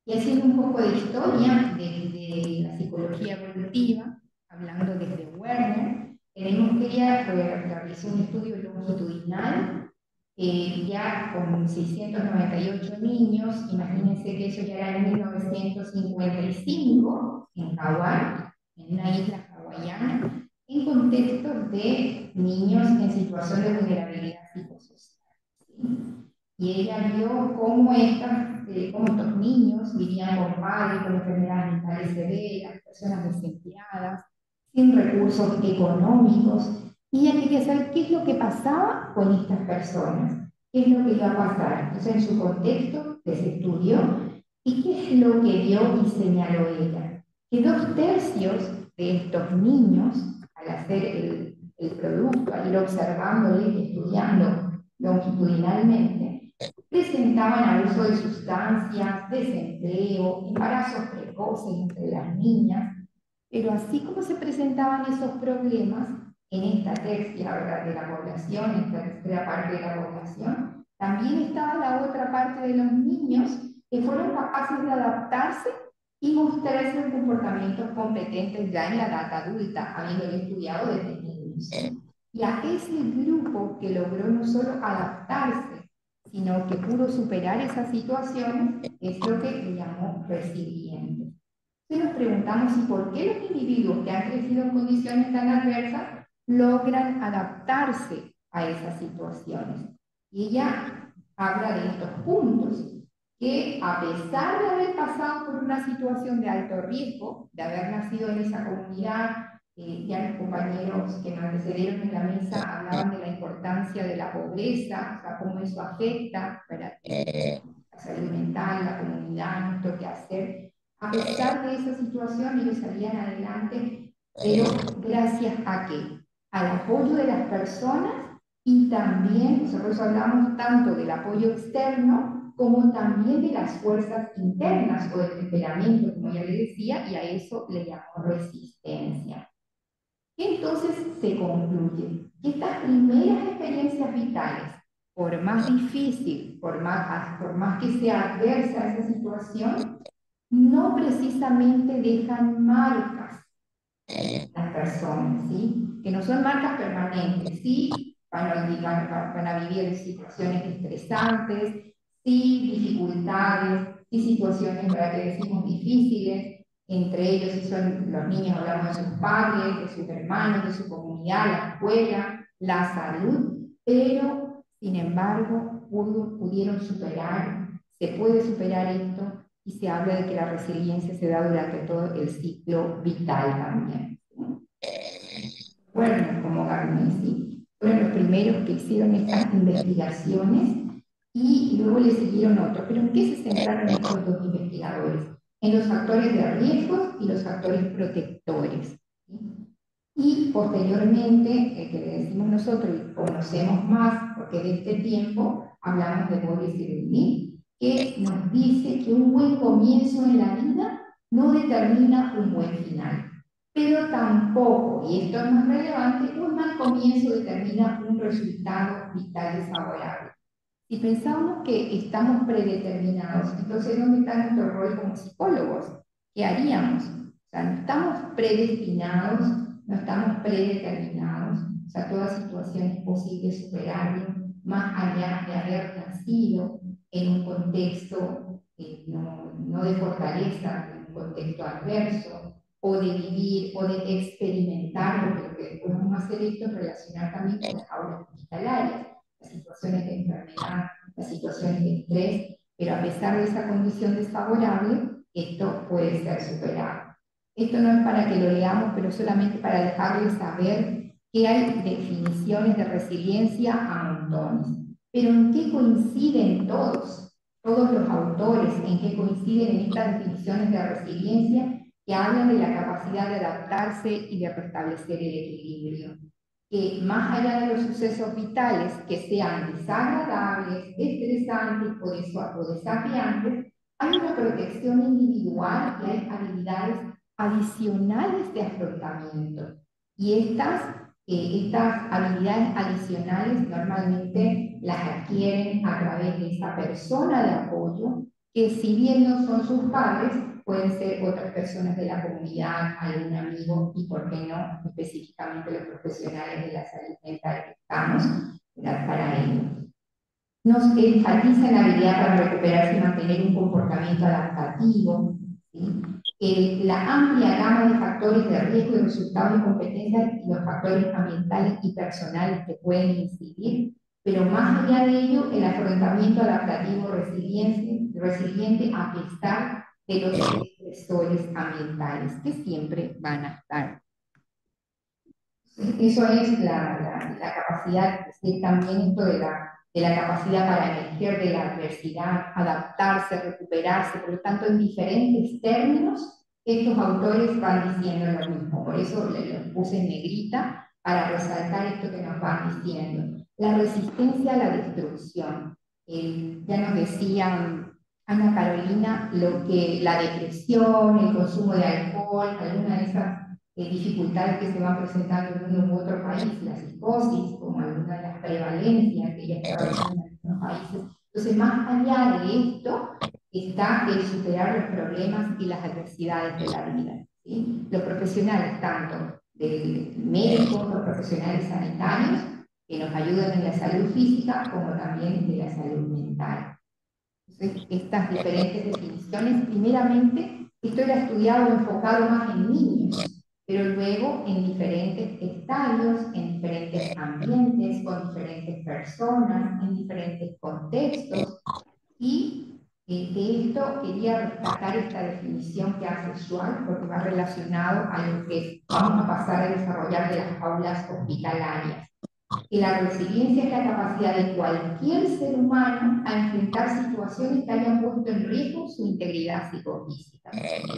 Y haciendo un poco de historia de la psicología evolutiva, hablando desde Werner, tenemos que ella realizó un estudio longitudinal ya con 698 niños. Imagínense que eso ya era en 1955 en Hawái, en una isla hawaiana, en contexto de niños en situación de vulnerabilidad psicosocial, ¿sí? Y ella vio cómo estos niños vivían con padres con enfermedades mentales severas, personas desempleadas, sin recursos económicos, y ella quería saber qué es lo que pasaba con estas personas, qué es lo que iba a pasar. Entonces, en su contexto, les estudió, y qué es lo que vio y señaló ella. Que 2/3 de estos niños, al hacer el producto, al ir observándole y estudiando longitudinalmente, presentaban abuso de sustancias, desempleo, embarazos precoces entre las niñas, pero así como se presentaban esos problemas en esta tercia de la población, esta tercera parte de la población, también estaba la otra parte de los niños que fueron capaces de adaptarse y mostrarse en comportamientos competentes ya en la edad adulta, habiendo estudiado desde niños. Y a ese grupo que logró no solo adaptarse, sino que pudo superar esas situaciones, es lo que le llamó resiliente. Entonces nos preguntamos si por qué los individuos que han crecido en condiciones tan adversas logran adaptarse a esas situaciones. Y ella habla de estos puntos, que a pesar de haber pasado por una situación de alto riesgo, de haber nacido en esa comunidad, ya los compañeros que me antecedieron en la mesa hablaban de la importancia de la pobreza, o sea, cómo eso afecta para la salud mental, la comunidad, nuestro quehacer. A pesar de esa situación, ellos salían adelante, pero gracias a qué? Al apoyo de las personas y también, nosotros hablamos tanto del apoyo externo como también de las fuerzas internas o del temperamento, como ya le decía, y a eso le llamó resistencia. Entonces se concluye que estas primeras experiencias vitales, por más difícil, por más que sea adversa esa situación, no precisamente dejan marcas en las personas, ¿sí? Que no son marcas permanentes, ¿sí? Van a vivir situaciones estresantes, sí, dificultades, sí, situaciones, ¿verdad?, que decimos difíciles, entre ellos, si son los niños, hablamos de sus padres, de sus hermanos, de su comunidad, la escuela, la salud, pero, sin embargo, pudieron superar, se puede superar esto, y se habla de que la resiliencia se da durante todo el ciclo vital también. Bueno, como Garnesi, fueron los primeros que hicieron estas investigaciones y luego le siguieron otros. ¿Pero en qué se centraron estos dos investigadores? En los factores de riesgos y los factores protectores. ¿Sí? Y posteriormente, que le decimos nosotros y conocemos más, porque de este tiempo hablamos de Boris Cyrulnik, que nos dice que un buen comienzo en la vida no determina un buen final, pero tampoco, y esto es más relevante, un mal comienzo determina un resultado vital desfavorable. Si pensamos que estamos predeterminados, entonces ¿dónde está nuestro rol como psicólogos? ¿Qué haríamos? O sea, no estamos predestinados, no estamos predeterminados, o sea, toda situación es posible superarlo, más allá de haber nacido en un contexto no de fortaleza, en un contexto adverso, o de vivir, o de experimentar, porque lo que después vamos a hacer esto es relacionar también con las aulas hospitalarias, las situaciones de enfermedad, las situaciones de estrés, pero a pesar de esa condición desfavorable, esto puede ser superado. Esto no es para que lo leamos, pero solamente para dejarles saber que hay definiciones de resiliencia a montones. Pero ¿en qué coinciden todos los autores, en qué coinciden en estas definiciones de resiliencia que hablan de la capacidad de adaptarse y de restablecer el equilibrio? Que más allá de los sucesos vitales que sean desagradables, estresantes o desafiantes, hay una protección individual y hay habilidades adicionales de afrontamiento. Y estas habilidades adicionales normalmente las adquieren a través de esa persona de apoyo, que si bien no son sus padres, pueden ser otras personas de la comunidad, algún amigo y, por qué no, específicamente los profesionales de la salud mental que estamos para ello. Nos enfatiza en la habilidad para recuperarse y mantener un comportamiento adaptativo, ¿sí? La amplia gama de factores de riesgo y resultados de competencias y los factores ambientales y personales que pueden incidir, pero más allá de ello, el afrontamiento adaptativo resiliente a pesar de los estresores ambientales que siempre van a estar. Eso es la capacidad, es decir, también esto de la capacidad para emerger de la adversidad, adaptarse, recuperarse, por lo tanto, en diferentes términos, estos autores van diciendo lo mismo. Por eso los puse en negrita para resaltar esto que nos van diciendo. La resistencia a la destrucción. Ya nos decían Ana Carolina lo que la depresión, el consumo de alcohol, alguna de esas dificultades que se van presentando en uno u otro país, la psicosis, como alguna de las prevalencias que ya estaba viendo en algunos países. Entonces, más allá de esto, está el superar los problemas y las adversidades de la vida. ¿Sí? Los profesionales, tanto de médicos, los profesionales sanitarios, que nos ayudan en la salud física, como también de la salud mental. Entonces, estas diferentes definiciones, primeramente, esto era estudiado enfocado más en niños, pero luego en diferentes estadios, en diferentes ambientes, con diferentes personas, en diferentes contextos, y de esto quería rescatar esta definición que hace Schwab, porque va relacionado a lo que vamos a pasar a desarrollar de las aulas hospitalarias. Y la resiliencia es la capacidad de cualquier ser humano a enfrentar situaciones que hayan puesto en riesgo su integridad psicofísica.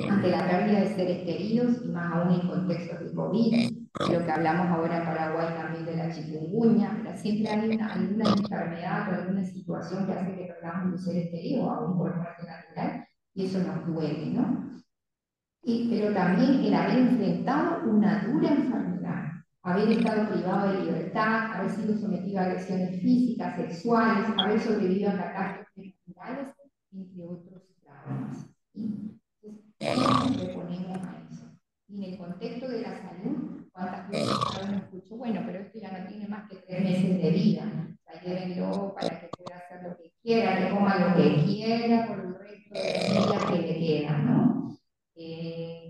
Ante la pérdida de seres queridos, y más aún en contextos de COVID, lo que hablamos ahora en Paraguay también de la chikungunya, pero siempre hay alguna enfermedad o alguna situación que hace que perdamos los seres queridos, aún por muerte natural, y eso nos duele, ¿no? Pero también el haber enfrentado una dura enfermedad, haber estado privado de libertad, haber sido sometido a agresiones físicas, sexuales, haber sobrevivido a catástrofes naturales, entre otros traumas. Entonces, ¿cómo nos reponemos a eso? Y en el contexto de la salud, ¿cuántas veces cada uno escuchó? Bueno, pero esto ya no tiene más que 3 meses de vida, o sea, llévenlo para que pueda hacer lo que quiera, que coma lo que quiera por el resto de la vida que le queda, ¿no?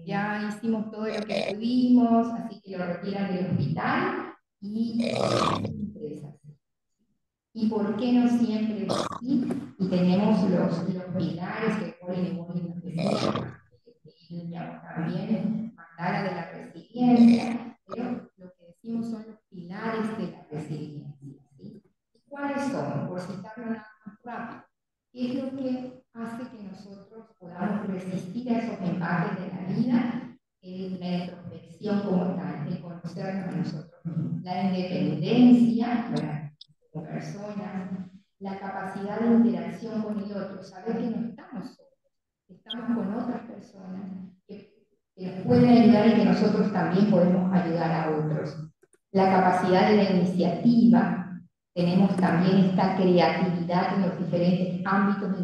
Ya hicimos todo lo que pudimos, así que lo retiran del hospital y siempre es así. ¿Y por qué no siempre es así? Y tenemos los pilares que Colin y Bonnie nos decían, que también Mandala de la resiliencia, pero lo que decimos son los pilares de la resiliencia. ¿Sí? ¿Cuáles son? Por citarlo nada más rápido. ¿Qué es lo que hace que nosotros podamos resistir a esos embates de la vida? La introspección como tal, el conocernos a nosotros mismos. La independencia, ¿verdad? Como personas, la capacidad de interacción con el otro, saber que no estamos solos, estamos con otras personas que nos pueden ayudar y que nosotros también podemos ayudar a otros. La capacidad de la iniciativa, tenemos también esta creatividad en los diferentes ámbitos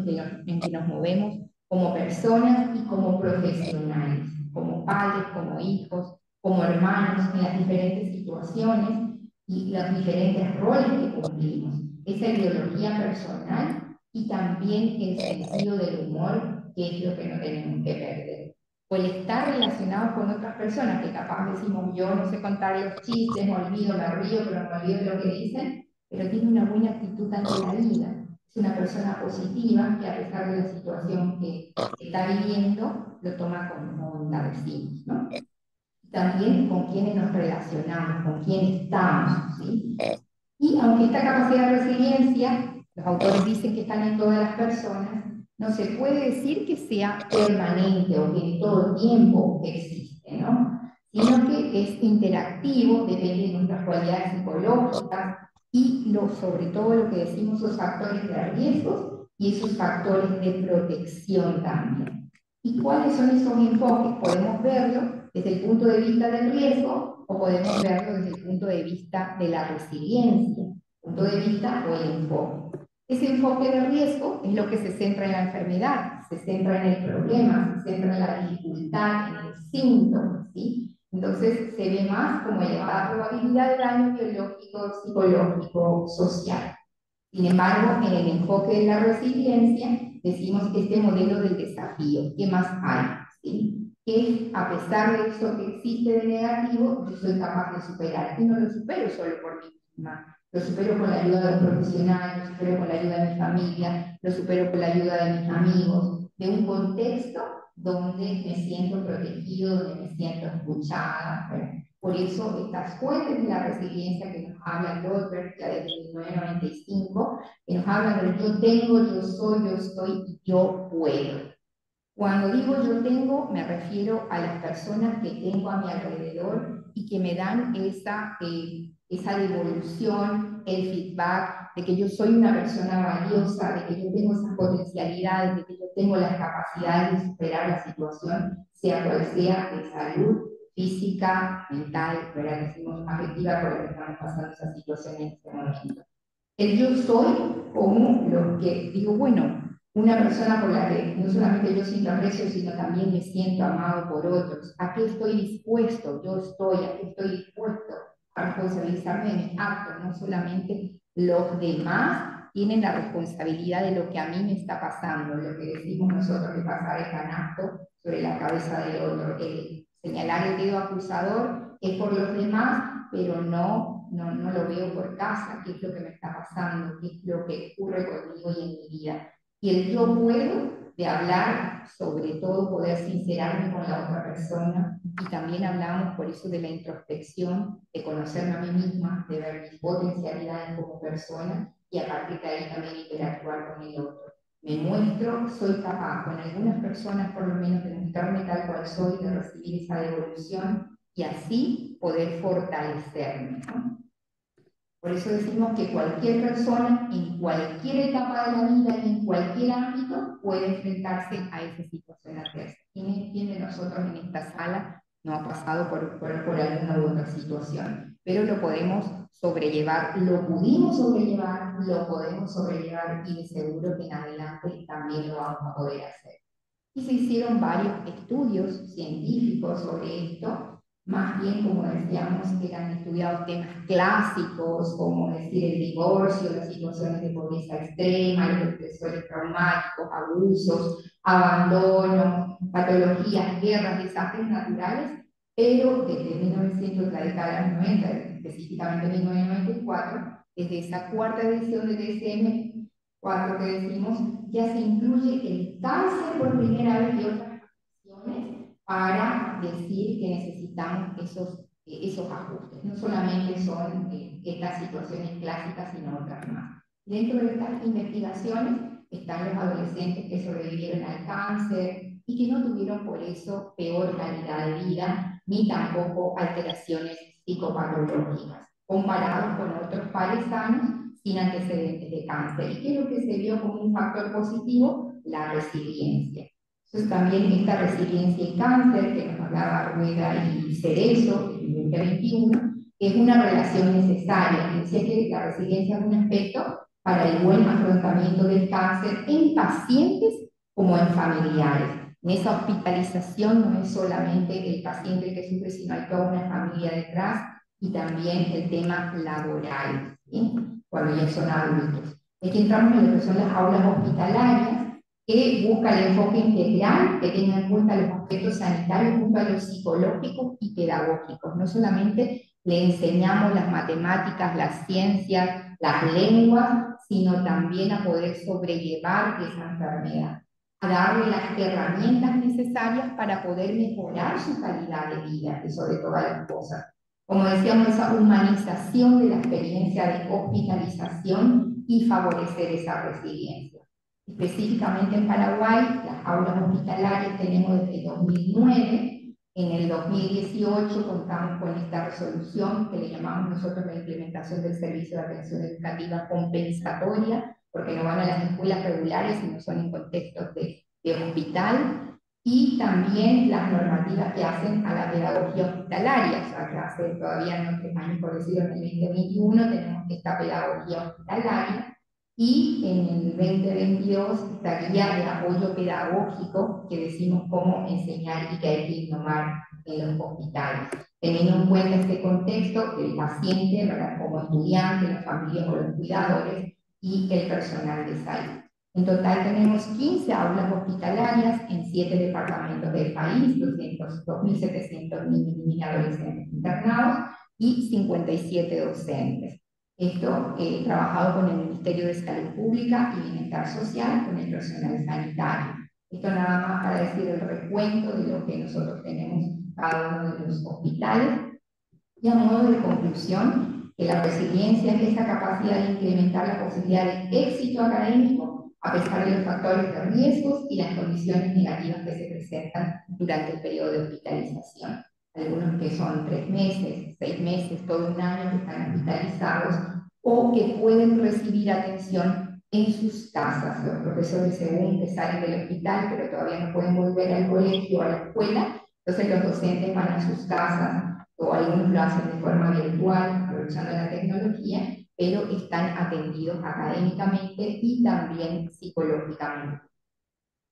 en que nos movemos como personas y como profesionales, como padres, como hijos, como hermanos, en las diferentes situaciones y los diferentes roles que cumplimos. Esa ideología personal y también el sentido del humor, que es lo que no tenemos que perder. O el estar relacionados con otras personas, que capaz decimos, yo no sé contar los chistes, me olvido, me río, pero me olvido de lo que dicen, pero tiene una buena actitud ante la vida. Es una persona positiva que a pesar de la situación que está viviendo, lo toma con onda, decimos, ¿no? También con quienes nos relacionamos, con quién estamos, ¿sí? Y aunque esta capacidad de resiliencia, los autores dicen que están en todas las personas, no se puede decir que sea permanente o que en todo tiempo existe, ¿no? Sino que es interactivo, depende de nuestras cualidades psicológicas y sobre todo lo que decimos esos factores de riesgos y esos factores de protección también. ¿Y cuáles son esos enfoques? Podemos verlo desde el punto de vista del riesgo o podemos verlo desde el punto de vista de la resiliencia, punto de vista o el enfoque. Ese enfoque de riesgo es lo que se centra en la enfermedad, se centra en el problema, se centra en la dificultad, en el síntoma, ¿sí? Entonces se ve más como elevada probabilidad de daño biológico, psicológico, social. Sin embargo, en el enfoque de la resiliencia, decimos que este modelo del desafío, ¿qué más hay? ¿Sí? Que a pesar de eso que existe de negativo, yo soy capaz de superar. Y no lo supero solo por mí misma, lo supero con la ayuda de un profesional, lo supero con la ayuda de mi familia, lo supero con la ayuda de mis amigos, de un contexto donde me siento protegido, donde me siento escuchada. Por eso estas fuentes de la resiliencia que nos habla Goldberg, ya desde 1995, que nos habla del yo tengo, yo soy, yo estoy y yo puedo. Cuando digo yo tengo, me refiero a las personas que tengo a mi alrededor y que me dan esa devolución, el feedback de que yo soy una persona valiosa, de que yo tengo esas potencialidades, de que yo tengo las capacidades de superar la situación, sea cual sea, de salud, física, mental, ¿verdad? Decimos afectiva, por lo que estamos pasando esa situación en este momento. El yo soy como lo que digo, bueno, una persona por la que no solamente yo siento aprecio, sino también me siento amado por otros. ¿A qué estoy dispuesto? Yo estoy, ¿a qué estoy dispuesto? A responsabilizarme de mis actos, no solamente los demás tienen la responsabilidad de lo que a mí me está pasando, lo que decimos nosotros de pasar el canasto sobre la cabeza del otro. El señalar el dedo acusador es por los demás, pero no lo veo por casa, qué es lo que me está pasando, qué es lo que ocurre conmigo y en mi vida. Y el yo puedo de hablar, sobre todo poder sincerarme con la otra persona, y también hablamos por eso de la introspección, de conocerme a mí misma, de ver mis potencialidades como persona, y a partir de ahí también interactuar con el otro. Me muestro, soy capaz, con algunas personas por lo menos, de mostrarme tal cual soy, de recibir esa devolución, y así poder fortalecerme, ¿no? Por eso decimos que cualquier persona, en cualquier etapa de la vida y en cualquier ámbito, puede enfrentarse a esa situación adversa. ¿Quién de nosotros en esta sala no ha pasado por alguna u otra situación? Pero lo podemos sobrellevar, lo pudimos sobrellevar, lo podemos sobrellevar y de seguro que en adelante también lo vamos a poder hacer. Y se hicieron varios estudios científicos sobre esto. Más bien, como decíamos, eran estudiados temas clásicos, como decir el divorcio, las situaciones de pobreza extrema, los estresores traumáticos, abusos, abandono, patologías, guerras, desastres naturales, pero desde 1900, la década de los 90, específicamente 1994, desde esa cuarta edición de DSM-4 que decimos, ya se incluye el cáncer por primera vez y otras acciones para decir que necesitamos esos ajustes. No solamente son estas situaciones clásicas, sino otras más. Dentro de estas investigaciones están los adolescentes que sobrevivieron al cáncer y que no tuvieron por eso peor calidad de vida, ni tampoco alteraciones psicopatológicas, comparados con otros pares sanos sin antecedentes de cáncer. ¿Y qué es lo que se vio como un factor positivo? La resiliencia. Entonces también esta resiliencia y cáncer, que nos hablaba Rueda y Cerezo en el 2021, es una relación necesaria. Decía que la resiliencia es un aspecto para el buen afrontamiento del cáncer en pacientes como en familiares. En esa hospitalización no es solamente el paciente el que sufre, sino hay toda una familia detrás, y también el tema laboral, ¿sí? Cuando ya son adultos. Aquí entramos en lo que son las aulas hospitalarias, que busca el enfoque integral, que tenga en cuenta los aspectos sanitarios junto a los psicológicos y pedagógicos. No solamente le enseñamos las matemáticas, las ciencias, las lenguas, sino también a poder sobrellevar esa enfermedad, a darle las herramientas necesarias para poder mejorar su calidad de vida, y sobre todas las cosas. Como decíamos, esa humanización de la experiencia de hospitalización y favorecer esa resiliencia. Específicamente en Paraguay, las aulas hospitalarias tenemos desde el 2009. En el 2018 contamos con esta resolución que le llamamos nosotros la implementación del servicio de atención educativa compensatoria, porque no van a las escuelas regulares, sino son en contextos de hospital. Y también las normativas que hacen a la pedagogía hospitalaria, o sea, que hace todavía no 3 años, por decirlo, en el 2021 tenemos esta pedagogía hospitalaria, y en el 2022 esta guía de apoyo pedagógico que decimos cómo enseñar y que hay que innovar en los hospitales, teniendo en cuenta este contexto del paciente, ¿verdad?, como estudiante, la familia o los cuidadores y el personal de salud. En total tenemos 15 aulas hospitalarias en 7 departamentos del país, 2.700 niños y adolescentes internados y 57 docentes. Esto trabajado con el Ministerio de Salud Pública y Bienestar Social, con el personal sanitario. Esto nada más para decir el recuento de lo que nosotros tenemos cada uno de los hospitales. Y a modo de conclusión, que la resiliencia es esa capacidad de incrementar la posibilidad de éxito académico a pesar de los factores de riesgos y las condiciones negativas que se presentan durante el periodo de hospitalización. Algunos que son 3 meses, 6 meses, todo un año que están hospitalizados o que pueden recibir atención en sus casas. Los profesores según que salen del hospital pero todavía no pueden volver al colegio o a la escuela, entonces los docentes van a sus casas o algunos lo hacen de forma virtual, aprovechando la tecnología, pero están atendidos académicamente y también psicológicamente.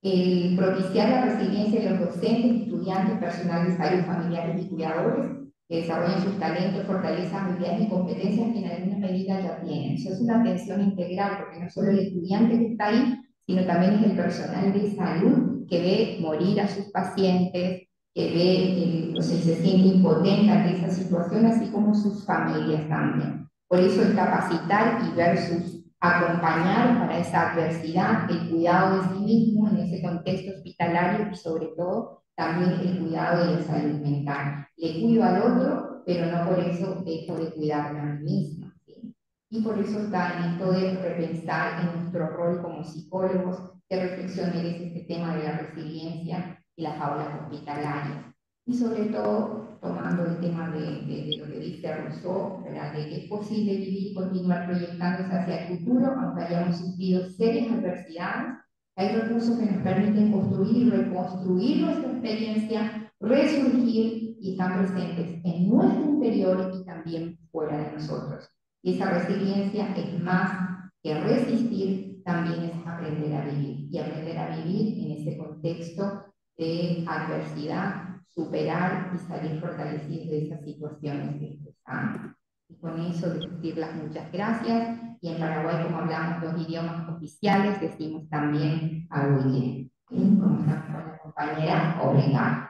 El propiciar la resiliencia de los docentes, estudiantes, personal de salud, familiares y cuidadores que desarrollen sus talentos, fortalezas, habilidades y competencias que en alguna medida ya tienen. Eso es una atención integral, porque no solo el estudiante que está ahí, sino también es el personal de salud que ve morir a sus pacientes, que ve, o sea, se siente impotente ante esa situación, así como sus familias también. Por eso el capacitar y versus acompañar para esa adversidad el cuidado de sí mismo en ese contexto hospitalario y sobre todo también el cuidado de la salud mental. Le cuido al otro, pero no por eso dejo de cuidarme a mí misma, ¿sí? Y por eso está en esto de repensar en nuestro rol como psicólogos, qué reflexión merece este tema de la resiliencia y las aulas hospitalarias. Y sobre todo, tomando el tema de lo que dice Rousseau, ¿verdad? De que es posible vivir y continuar proyectándose hacia el futuro, aunque hayamos sufrido serias adversidades. Hay recursos que nos permiten construir y reconstruir nuestra experiencia, resurgir y están presentes en nuestro interior y también fuera de nosotros. Y esa resiliencia es más que resistir, también es aprender a vivir. Y aprender a vivir en ese contexto de adversidad, superar y salir fortalecidos de esas situaciones que están. Y con eso decirles muchas gracias. Y en Paraguay, como hablamos 2 idiomas oficiales, decimos también aguille. ¿Sí? Como está con la compañera, obrigado.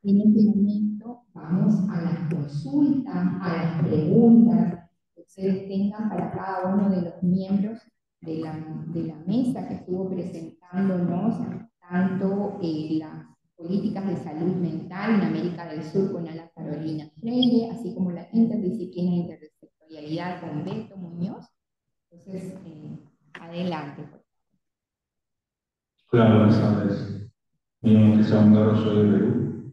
En este momento vamos a las consultas, a las preguntas que ustedes tengan para cada uno de los miembros de la mesa que estuvo presentándonos tanto las políticas de salud mental en América del Sur con Ana Carolina Freire, así como la interdisciplina e intersectorialidad con Beto Muñoz. Entonces, adelante. Hola, buenas tardes. Mi nombre es Esteban Garro, soy de Perú.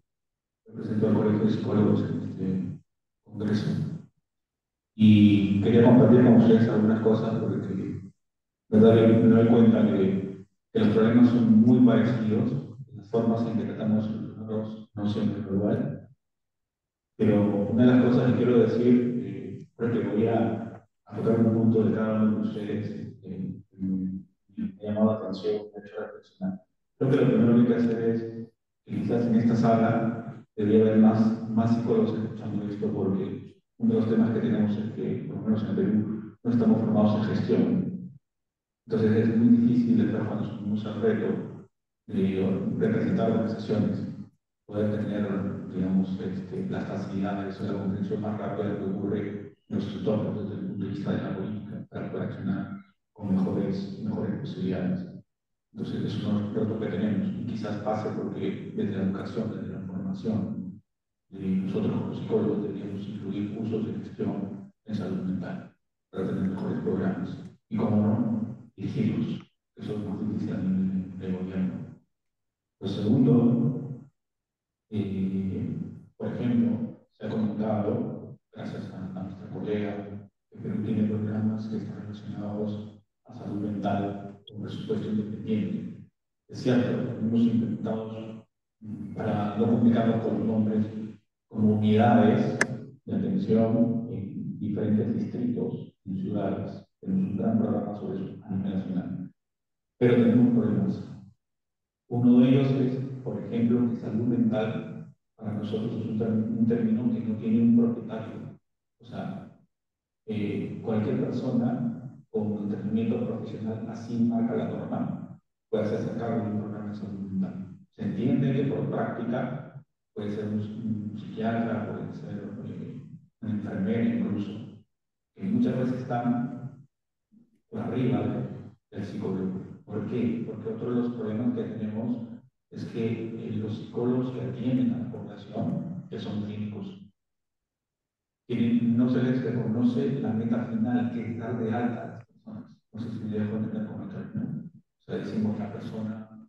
Represento al Colegio de Psicólogos en este congreso. Y quería compartir con ustedes algunas cosas porque, verdad, me doy cuenta que los problemas son muy parecidos, las formas en que tratamos los no siempre es igual. Pero una de las cosas que quiero decir, creo que voy a tocar un punto de cada uno de ustedes me ha llamado la atención, me ha hecho reflexionar. Creo que lo primero que hay que hacer es que quizás en esta sala debería haber más psicólogos escuchando esto, porque uno de los temas que tenemos es que, por lo menos en Perú, no estamos formados en gestión. Entonces es muy difícil, después cuando asumimos el reto de representar organizaciones, poder tener, digamos, las facilidades o la comprensión más rápida de lo que ocurre en los entornos desde el punto de vista de la política, para poder accionar con mejores posibilidades. Entonces, eso es un reto que tenemos y quizás pase porque desde la educación, desde la formación, nosotros como psicólogos deberíamos incluir cursos de gestión en salud mental para tener mejores programas y, como no, dirigirlos, que eso es más difícil a nivel de gobierno. Lo segundo, por ejemplo, se ha comentado, gracias a nuestra colega, que Perú tiene programas que están relacionados a salud mental con presupuesto independiente. Es cierto, hemos implementado, para no complicarnos con los nombres, como unidades de atención en diferentes distritos, en ciudades. Tenemos un gran programa sobre eso a nivel nacional. Pero tenemos problemas. Uno de ellos es, por ejemplo, que salud mental para nosotros es un término que no tiene un propietario. O sea, cualquier persona con entrenamiento profesional así marca la norma puede hacerse cargo de un programa de salud mental. Se entiende que por práctica puede ser un psiquiatra, puede ser una enfermera incluso, que muchas veces están por arriba del psicólogo. ¿Por qué? Porque otro de los problemas que tenemos es que los psicólogos que atienden a la población, que son clínicos, no se les reconoce la meta final, que es dar de alta a las personas. No sé si me dejo entender con el término. O sea, decimos la persona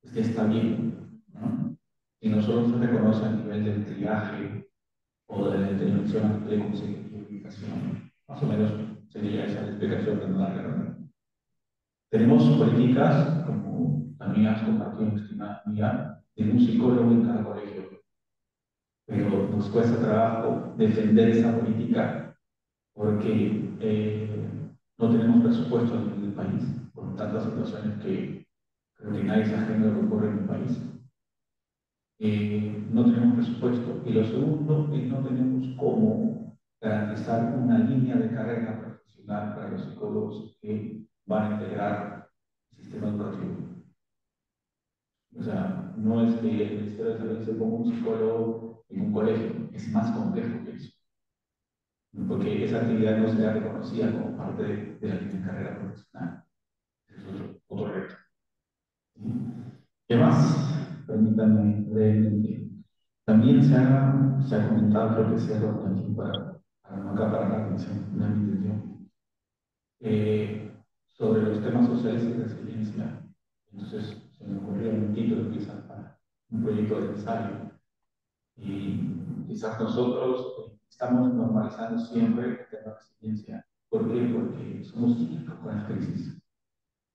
es que está bien, ¿no? Y no solo se reconoce a nivel del triaje o de la intervención de comunicación. Más o menos sería esa la explicación que nos da la verdad. Tenemos políticas, como también has compartido, estimada mía, de un psicólogo en cada colegio, pero nos cuesta trabajo defender esa política porque no tenemos presupuesto a nivel del país, por tantas situaciones que creo que nadie se ajeno de lo que ocurre en el país. No tenemos presupuesto. Y lo segundo es no tenemos cómo garantizar una línea de carrera profesional para los psicólogos que van a integrar el sistema educativo. O sea, no es que el Ministerio de Salud se ponga un psicólogo en un colegio, es más complejo que eso, porque esa actividad no será reconocida como parte de la línea de carrera profesional. Eso es otro reto. ¿Qué más? Permítanme brevemente. También se ha comentado, creo que cierro aquí para no acaparar la atención, una intención, sobre los temas sociales y resiliencia. Entonces, se me ocurrió un título quizás para un proyecto de ensayo. Y quizás nosotros estamos normalizando siempre el tema de resiliencia. ¿Por qué? Porque somos cíclicos con las crisis.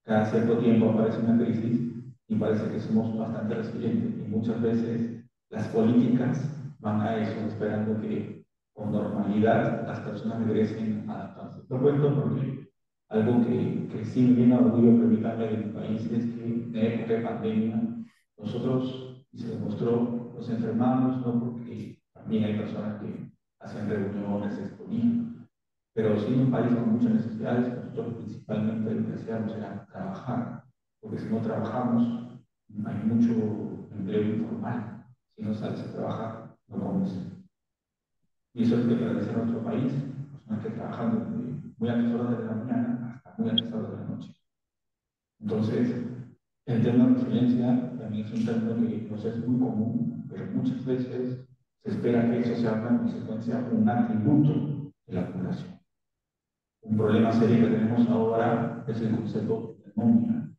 Cada cierto tiempo aparece una crisis y parece que somos bastante resilientes. Y muchas veces las políticas van a eso, esperando que con normalidad las personas regresen a adaptarse. Lo cuento porque algo que sí me viene a orgullo permitirme de mi país es que en época de pandemia nosotros, y se demostró, nos enfermamos no porque también hay personas que hacen reuniones, se exponían, pero sí en un país con muchas necesidades, nosotros principalmente lo que hacíamos era trabajar, porque si no trabajamos, hay mucho empleo informal. Si no sales a trabajar, no comes. Y eso es lo que parece nuestro país, personas que trabajan desde muy altas horas de la mañana hasta muy altas horas de la noche. Entonces, el tema de resiliencia también es un término que nos es muy común, pero muchas veces se espera que eso sea una consecuencia, un atributo de la población. Un problema serio que tenemos ahora es el concepto de nómina,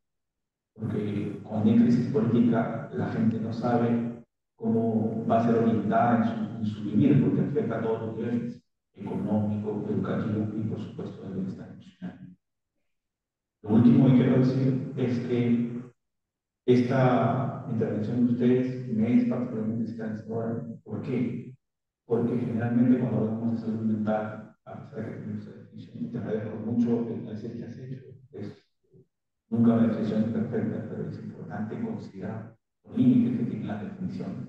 porque cuando hay crisis política, la gente no sabe cómo va a ser orientada en su vivir, porque afecta a todos los niveles, económico, educativo y, por supuesto, el bienestar emocional. Lo último que quiero decir es que esta intervención de ustedes me es particularmente esclarecedora. ¿Por qué? Porque generalmente cuando hablamos de salud mental, a pesar de que tenemos esa definición, te agradezco mucho el análisis que has hecho. Es nunca una definición perfecta, pero es importante considerar los límites que tienen las definiciones.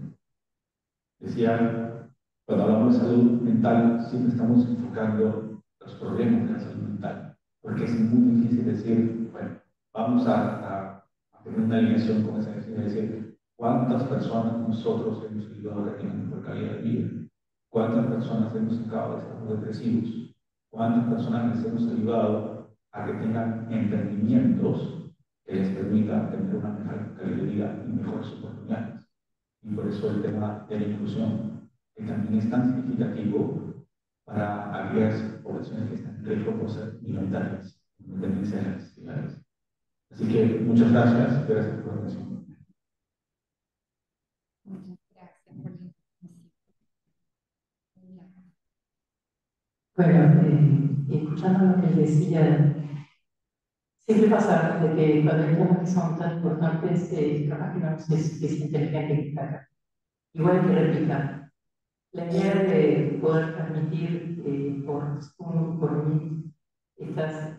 Decía, cuando hablamos de salud mental, siempre estamos enfocando los problemas de la salud mental, porque es muy difícil decir, bueno, vamos a tener una alineación con esa definición, es decir, cuántas personas nosotros hemos ayudado a que tengan mejor calidad de vida, cuántas personas hemos sacado de estados depresivos, cuántas personas les hemos ayudado a que tengan emprendimientos que les permitan tener una mejor calidad de vida y mejores oportunidades. Y por eso el tema de la inclusión, que también es tan significativo para aquellas poblaciones que están en riesgo por ser minoritarias, con tendencia a las necesidades. Así que muchas gracias por la atención. Muchas gracias por la intervención. Bueno, escuchando lo que él decía, siempre pasa de que cuando hay temas que son tan importantes, capaz que no es suficiente la gente que está acá. Igual hay que replicar. La idea de poder transmitir por Zoom, por Meet, estas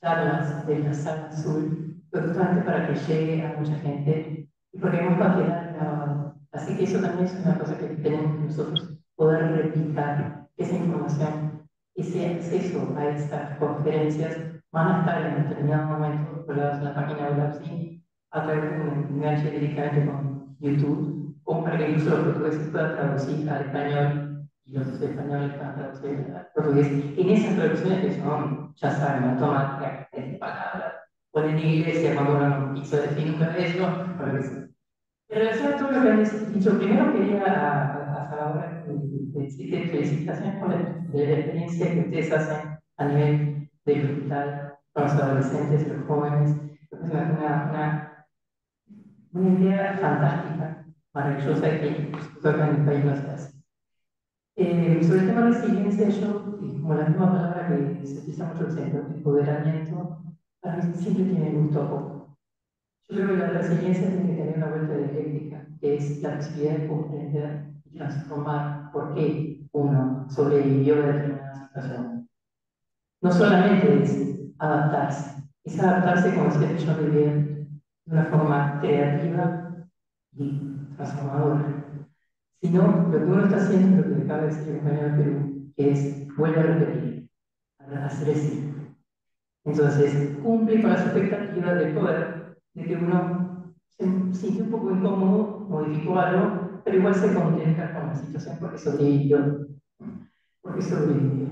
charlas de la sala azul, fue justamente para que llegue a mucha gente y porque hemos quedado grabado. Así que eso también es una cosa que tenemos que nosotros poder replicar, esa información, ese acceso a estas conferencias van a estar en determinado momento colgadas en la página web APSI a través de un enganche directamente con YouTube, como para que incluso los portugueses puedan traducir al español y los españoles puedan traducir al portugués. En esas traducciones que son, ya saben, automáticas, de palabras, ponen iglesia cuando uno quiso decir nunca eso, para que En relación a todo lo que han dicho, primero quería a Salvador decirte felicitaciones por la experiencia que ustedes hacen a nivel del hospital con los adolescentes y los jóvenes. Me parece una idea fantástica, maravillosa y que justo acá en el país no se hace. Sobre el tema de resiliencia, yo, como la misma palabra que se utiliza mucho el empoderamiento, para mí siempre tiene gusto a poco. Yo creo que la resiliencia tiene que tener una vuelta dialéctica, que es la posibilidad de comprender y transformar por qué uno sobrevivió a determinada situación. No solamente es adaptarse, es adaptarse, como decía John Rivière, de una forma creativa y transformadora. Sino lo que uno está haciendo, lo que acaba de decir el compañero de Perú, que es vuelve a repetir, a hacer el ciclo. Entonces, cumple con las expectativas del poder, de que uno se siente un poco incómodo, modificó algo, pero igual se contenta con la situación porque sobrevivió. Porque sobrevivió.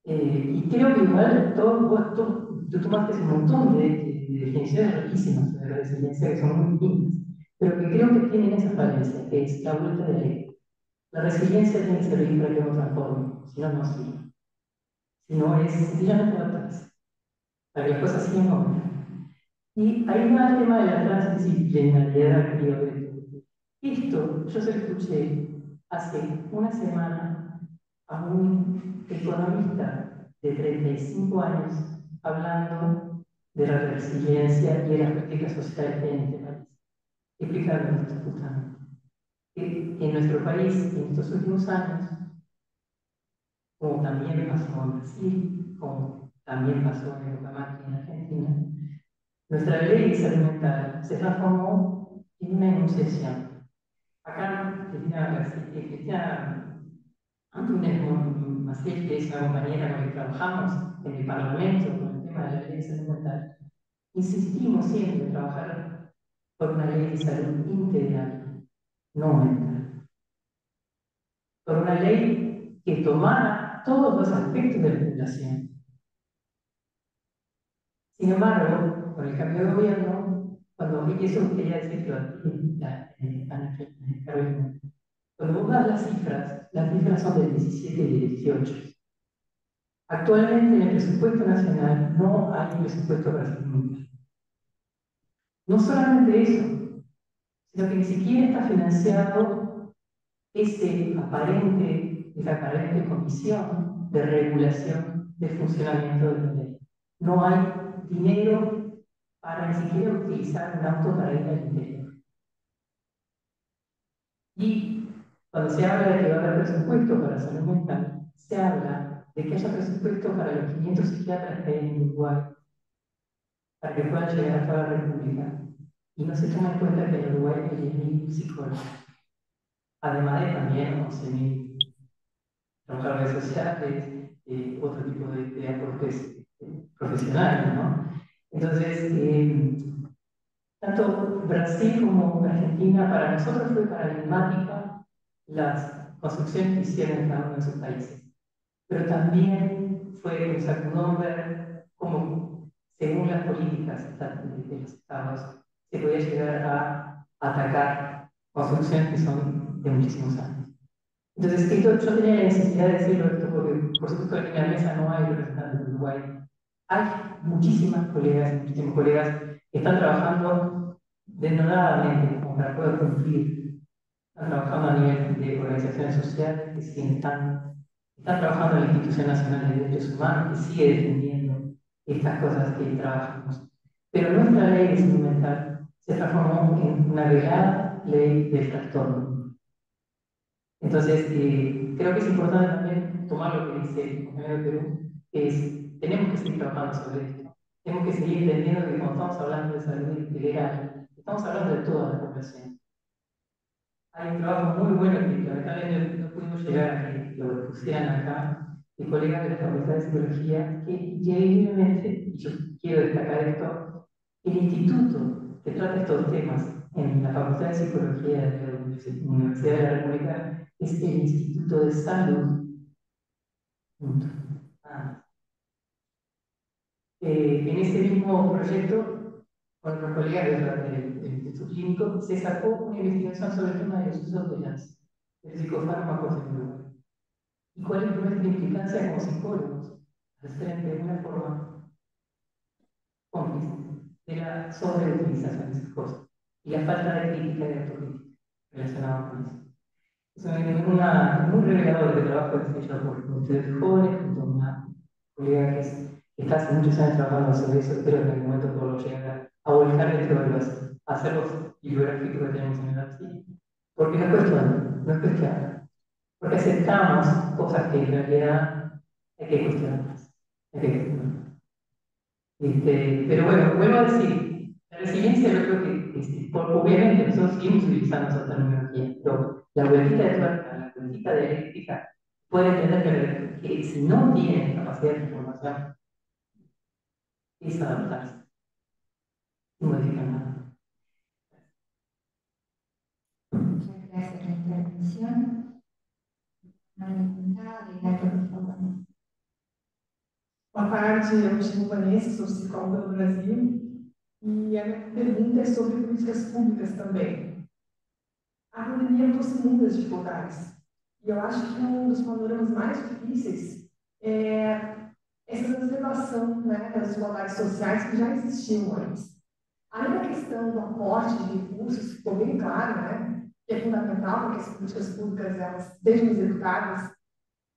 Y creo que igual tú tomaste un montón de definiciones riquísimas de la resiliencia que son muy lindas, pero que creo que tienen esa falencia, que es la vuelta de la ley. La resiliencia tiene que servir para que uno transforme, si no, no sirve. Si no, es sencillamente adaptarse, para que las cosas sigan como. Y ahí va el tema de la transdisciplinariedad, querido Beto. Esto yo se lo escuché hace una semana a un economista de 35 años hablando de la resiliencia y de las políticas sociales que hay en este país. Explicando esto justamente. Que en nuestro país, en estos últimos años, como también pasó en Brasil, como también pasó en Ucamaki, en Argentina, nuestra ley de salud mental se transformó en una enunciación. Acá, Cristina Antunes Maciel, que es una compañera con la que trabajamos en el Parlamento con el tema de la ley de salud mental, insistimos siempre en trabajar por una ley de salud integral, no mental. Por una ley que tomara todos los aspectos de la población. Sin embargo, con el cambio de gobierno, y eso quería decirlo a ti, Ana Carolina, cuando vos das las cifras son del 17 y del 18. Actualmente en el presupuesto nacional no hay presupuesto para salud mental. No solamente eso, sino que ni siquiera está financiado esa aparente comisión de regulación del funcionamiento de la ley. No hay dinero para ni siquiera utilizar un auto para ir al interior. Y cuando se habla de que va a haber presupuesto para salud mental, se habla de que haya presupuesto para los 500 psiquiatras que hay en Uruguay, para que puedan llegar a toda la República. Y no se toma en cuenta que en Uruguay hay 10.000 psicólogos, además de también 11.000 trabajadores sociales, otro tipo de aportes profesionales, ¿no? Entonces, tanto Brasil como Argentina, para nosotros fue paradigmática las construcciones que hicieron en cada uno de sus países. Pero también fue un sacudón ver cómo, según las políticas de los estados, se podía llegar a atacar construcciones que son de muchísimos años. Entonces, yo tenía la necesidad de decirlo esto porque, por supuesto, en la mesa no hay representantes de Uruguay. Hay muchísimos colegas que están trabajando denodadamente como para poder cumplir. Están trabajando a nivel de organizaciones sociales, que siguen están trabajando en la Institución Nacional de Derechos Humanos, que sigue defendiendo estas cosas que trabajamos. Pero nuestra ley de salud mental se transformó en una velada ley del trastorno. Entonces, creo que es importante también tomar lo que dice el compañero de Perú, que es, tenemos que seguir trabajando sobre esto. Tenemos que seguir entendiendo que cuando estamos hablando de salud integral, estamos hablando de toda la población. Hay un trabajo muy bueno que lamentablemente no pudimos llegar a que lo pusieran acá, de colegas de la Facultad de Psicología, que increíblemente, y yo quiero destacar esto, el instituto que trata estos temas en la Facultad de Psicología de la Universidad de la República es el Instituto de Salud. Punto. En ese mismo proyecto con los colegas del Instituto Clínico, se sacó una investigación sobre el tema de los usos de los psicofármacos en Uruguay. ¿Y cuál es nuestra implicancia como psicólogos al frente de una forma cómplice de la sobreutilización de esas cosas y la falta de crítica y de autocrítica relacionada con eso? Es muy revelador el trabajo que se hecho por ustedes jóvenes, junto a una colega que está hace muchos años trabajando sobre eso. Espero que en algún momento podamos llegar a volcar esto de los acervos bibliográficos que tenemos en el archivo. Porque no es cuestión, no es cuestión. Porque aceptamos cosas que en realidad hay que cuestionarlas. Hay que cuestionarlas. Pero bueno, vuelvo a decir, la resiliencia yo creo que obviamente nosotros seguimos utilizando esa terminología, pero la vueltita de tuerca, la vueltita de eléctrica, puede entender que si no tiene capacidad de transformación, es adaptarse y modificar nada. Muchas gracias por la intervención. Una diputada de la por favor. Boa tarde, eu me chamo Vanessa, sou psicóloga do Brasil e a minha pergunta é sobre políticas públicas também. A pandemia trouxe muitas dificuldades e eu acho que um dos panoramas mais difíceis é essa exacerbação, né, das desigualdades sociais que já existiam antes. Além da questão do aporte de recursos, que ficou bem claro, né, que é fundamental para que as políticas públicas elas sejam executadas,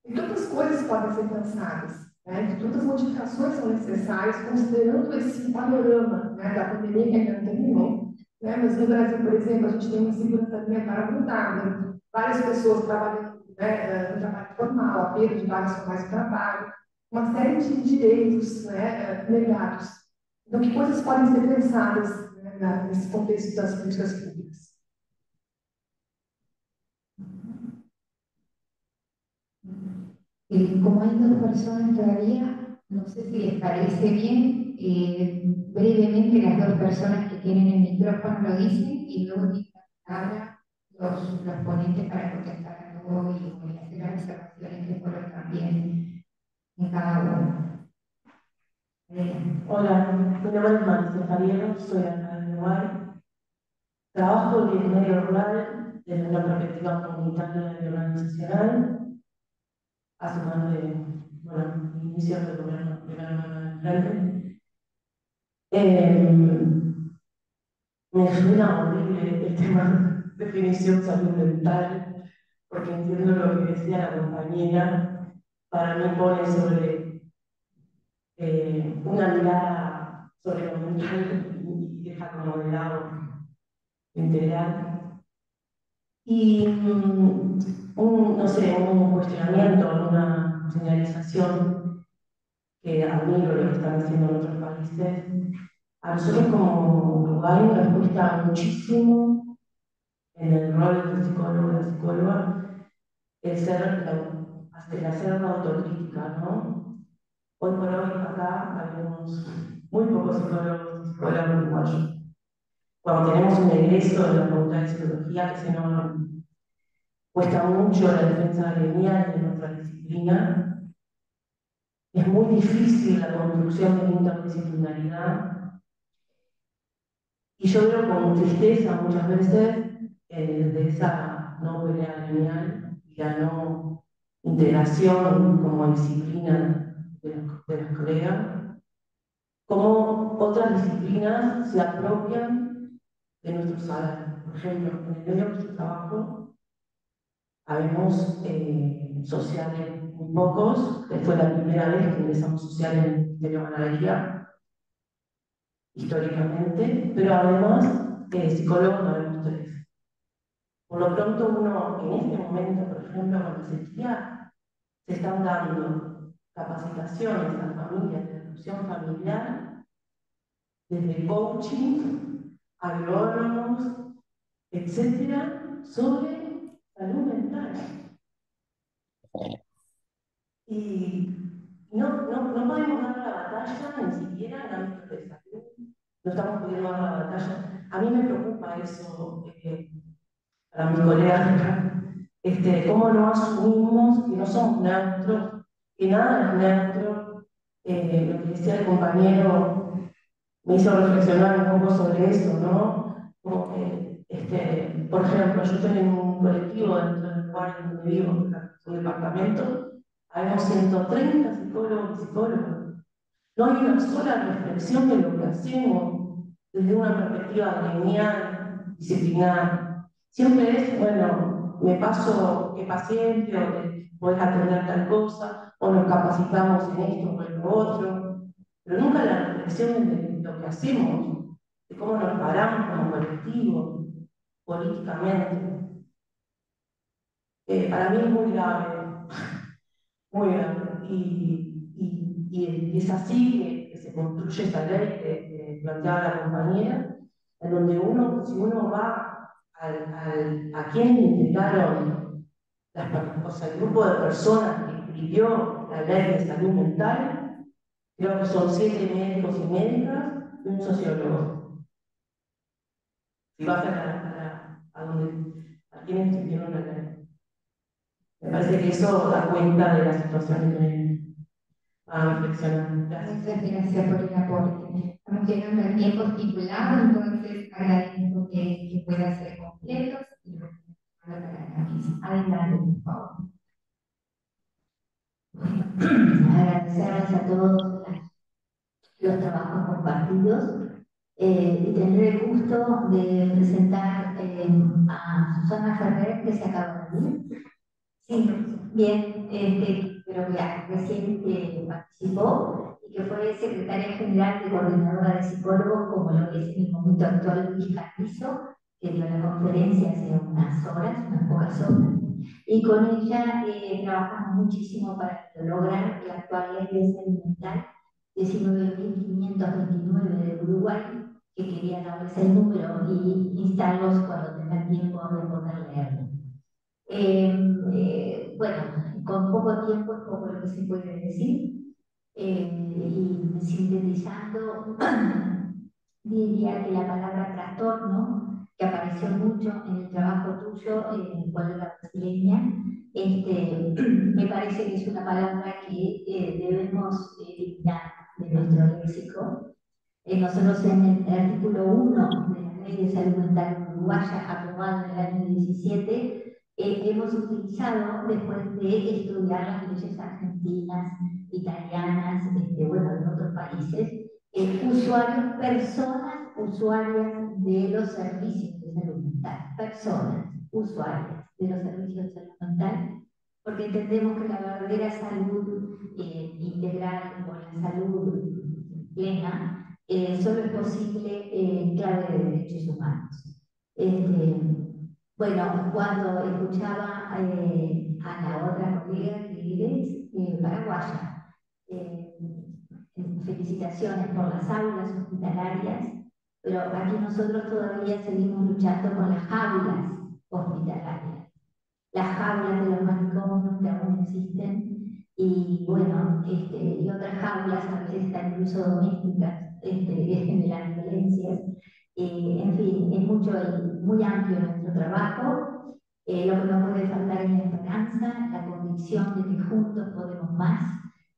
e tantas coisas podem ser pensadas. Que todas as modificações são necessárias, considerando esse panorama, né, da pandemia que ainda não terminou. Né, mas no Brasil, por exemplo, a gente tem uma insegurança alimentar aumentada, várias pessoas trabalhando, né, no trabalho formal, a perda de vagas formais de trabalho, uma série de direitos, né, negados. Então, que coisas podem ser pensadas, né, nesse contexto das políticas públicas? Como hay dos personas todavía, no sé si les parece bien, brevemente las dos personas que tienen el micrófono lo dicen y luego tienen la palabra los ponentes para contestar a todo y hacer las observaciones que fueron también en cada uno. Hola, mi nombre es Marisa Fariero, soy de acá de Uruguay. Trabajo en el medio rural desde una perspectiva comunitaria y organizacional. Hace más de, inicio del gobierno primero del frente. Me suena horrible el tema de definición salud mental, porque entiendo lo que decía la compañera. Para mí pone sobre una mirada sobre lo mental y deja como de lado lo integral. Y no sé, un cuestionamiento, una señalización que admiro lo que están haciendo en otros países. A nosotros como Uruguay nos cuesta muchísimo en el rol de psicólogo o de psicóloga el hacer la autocrítica, ¿no? Hoy por hoy acá habemos muy pocos psicólogos y psicólogas uruguayos. Cuando tenemos un egreso de la Facultad de Psicología que se nos cuesta mucho la defensa gremial de nuestra disciplina, es muy difícil la construcción de la interdisciplinaridad. Y yo veo con tristeza muchas veces de esa no pelea gremial y la no integración como disciplina de los colegas, cómo otras disciplinas se apropian de nuestro saber. Por ejemplo, en el medio de nuestro trabajo habemos sociales muy pocos, que fue la primera vez que ingresamos sociales en el Ministerio de Ganadería, históricamente, pero además psicólogos no vemos tres. Por lo pronto uno, en este momento, por ejemplo, con la sequía, se están dando capacitaciones a familias de inclusión familiar, desde coaching, a biólogos, etcétera, sobre salud mental. Y no podemos dar la batalla ni siquiera en ámbito de salud. No estamos pudiendo dar la batalla. A mí me preocupa eso para mis colegas acá. Cómo no asumimos que no somos neutros, que nada es neutro. Lo que decía el compañero me hizo reflexionar un poco sobre eso, ¿no? Como que, por ejemplo, yo estoy en un colectivo dentro del lugar donde vivo, en un departamento, hay 130 psicólogos y psicólogas. No hay una sola reflexión de lo que hacemos desde una perspectiva gremial, disciplinar. Siempre es, bueno, me paso qué paciente, o te podés atender tal cosa, o nos capacitamos en esto o en lo otro, pero nunca la reflexión de lo que hacemos, de cómo nos paramos como colectivo, políticamente. Para mí es muy grave, muy grave. Y es así que se construye esta ley que planteaba la compañera, en donde uno, si uno va a quién entregaron o sea, el grupo de personas que escribió la ley de salud mental, creo que son 7 médicos y médicas y un sociólogo. Si vas a quién escribieron la ley. Me parece que eso da cuenta de la situación que reflexionar. Muchas gracias por el aporte. Estamos llegando al tiempo estipulado, entonces agradezco que pueda ser completo y lo para la mesa. Adelante, por favor. Agradecerles a todos los trabajos compartidos y tener el gusto de presentar a Susana Ferrer, que se acaba de ir. Sí, bien, pero que recién participó y que fue secretaria general y coordinadora de psicólogos, como lo es en el momento actual Luis Carrizo, que dio la conferencia hace unas horas, unas pocas horas. Y con ella trabajamos muchísimo para lograr la actual ley de salud mental 19.529 de Uruguay, que quería darles el número y instarlos cuando tengan tiempo de poder leerlo. Bueno, con poco tiempo es poco lo que se puede decir, y sintetizando, diría que la palabra trastorno, que apareció mucho en el trabajo tuyo, en el cual la brasileña, me parece que es una palabra que debemos eliminar de nuestro léxico. Nosotros en el artículo 1 de la Ley de Salud Mental Uruguaya, aprobada en el año 17, hemos utilizado, después de estudiar las leyes argentinas, italianas, bueno, de otros países, usuarios, personas usuarias de los servicios de salud mental, personas usuarias de los servicios de salud mental, porque entendemos que la verdadera salud integral o la salud plena solo es posible en clave de derechos humanos. Bueno, cuando escuchaba a la otra colega que es paraguaya, felicitaciones por las aulas hospitalarias, pero aquí nosotros todavía seguimos luchando con las jaulas hospitalarias, las jaulas de los manicomios que aún existen, y bueno, y otras jaulas a veces están incluso domésticas, de las violencias. En fin, es muy amplio nuestro trabajo. Lo que no puede faltar es la esperanza, la convicción de que juntos podemos más.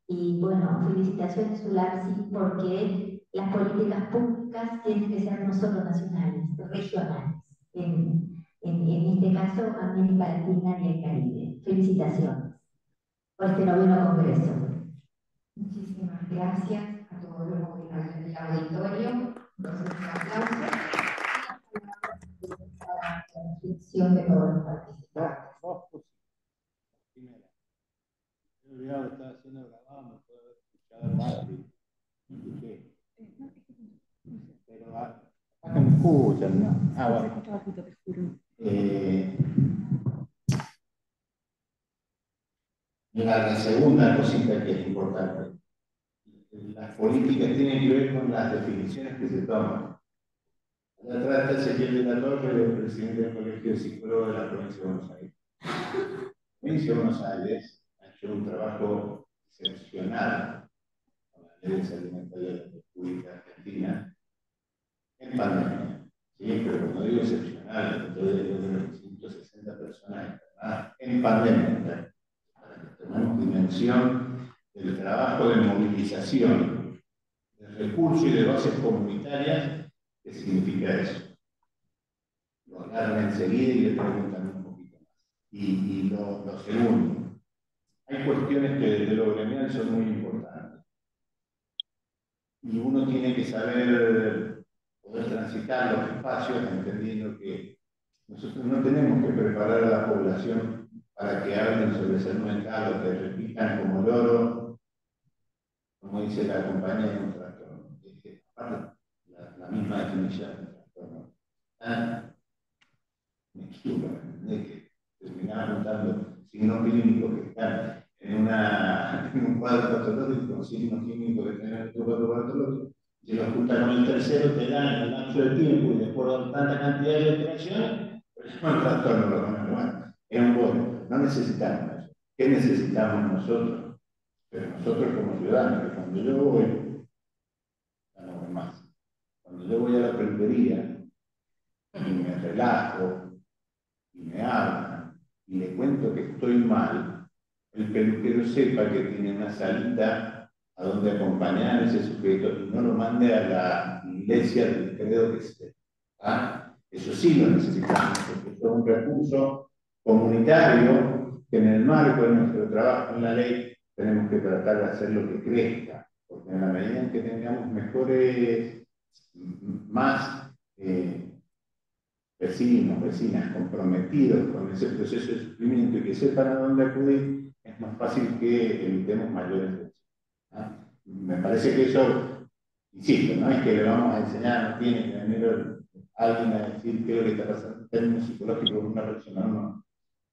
Y bueno, felicitaciones Ularsi, porque las políticas públicas tienen que ser no solo nacionales, regionales. En este caso, América Latina y el Caribe. Felicitaciones por este 9º Congreso. Muchísimas gracias a todos los del auditorio. Entonces, un aplauso para la reflexión de todos los participantes. He olvidado que estaba haciendo grabado, me puedo haber escuchado más y escuché. Pero acá me escuchan, ¿no? Bueno. La segunda cosita que es importante, las políticas tienen que ver con las definiciones que se toman. Allá atrás está Ezequiel de la Torre, el presidente del Colegio de Psicólogos de la provincia de Buenos Aires. La provincia de Buenos Aires ha hecho un trabajo excepcional con la Ley de Salud Mental de la República Argentina en pandemia. Sí, pero cuando digo excepcional, entonces de 160 personas internadas en pandemia, para que tengamos dimensión del trabajo de movilización, de recursos y de bases comunitarias, ¿qué significa eso? Lo agarran enseguida y le preguntan un poquito más. Y lo segundo, hay cuestiones que desde lo gremial son muy importantes. Y uno tiene que saber poder transitar los espacios entendiendo que nosotros no tenemos que preparar a la población para que hablen sobre salud mental o que repitan como loro, como dice la compañía de un trastorno. Aparte, la misma definición de trastorno. Me equivoco, de que terminaba contando signos clínicos que están en un cuadro patológico con signos clínicos que están en otro cuadro patológico. Si los juntan con el tercero, te dan en el lapso de tiempo y de acuerdo a tanta cantidad de interacciones, pero es un trastorno lo van a tomar. Es un bono. No necesitamos eso. ¿Qué necesitamos nosotros? Pero nosotros como ciudadanos, que cuando yo voy, ya no voy más. Cuando yo voy a la peluquería y me relajo, y me habla y le cuento que estoy mal, el peluquero sepa que tiene una salita a donde acompañar a ese sujeto y no lo mande a la iglesia del credo que sea. ¿Ah? Eso sí lo necesitamos, porque es un recurso comunitario que en el marco de nuestro trabajo en la ley tenemos que tratar de hacer lo que crezca, porque en la medida en que tengamos mejores, más vecinos, vecinas comprometidos con ese proceso de sufrimiento y que sepan a dónde acudir, es más fácil que evitemos mayores lesiones. ¿Ah? Me parece que eso, insisto, no es que le vamos a enseñar, no tiene que venir alguien a decir qué es lo que está pasando en términos psicológicos con una persona, no.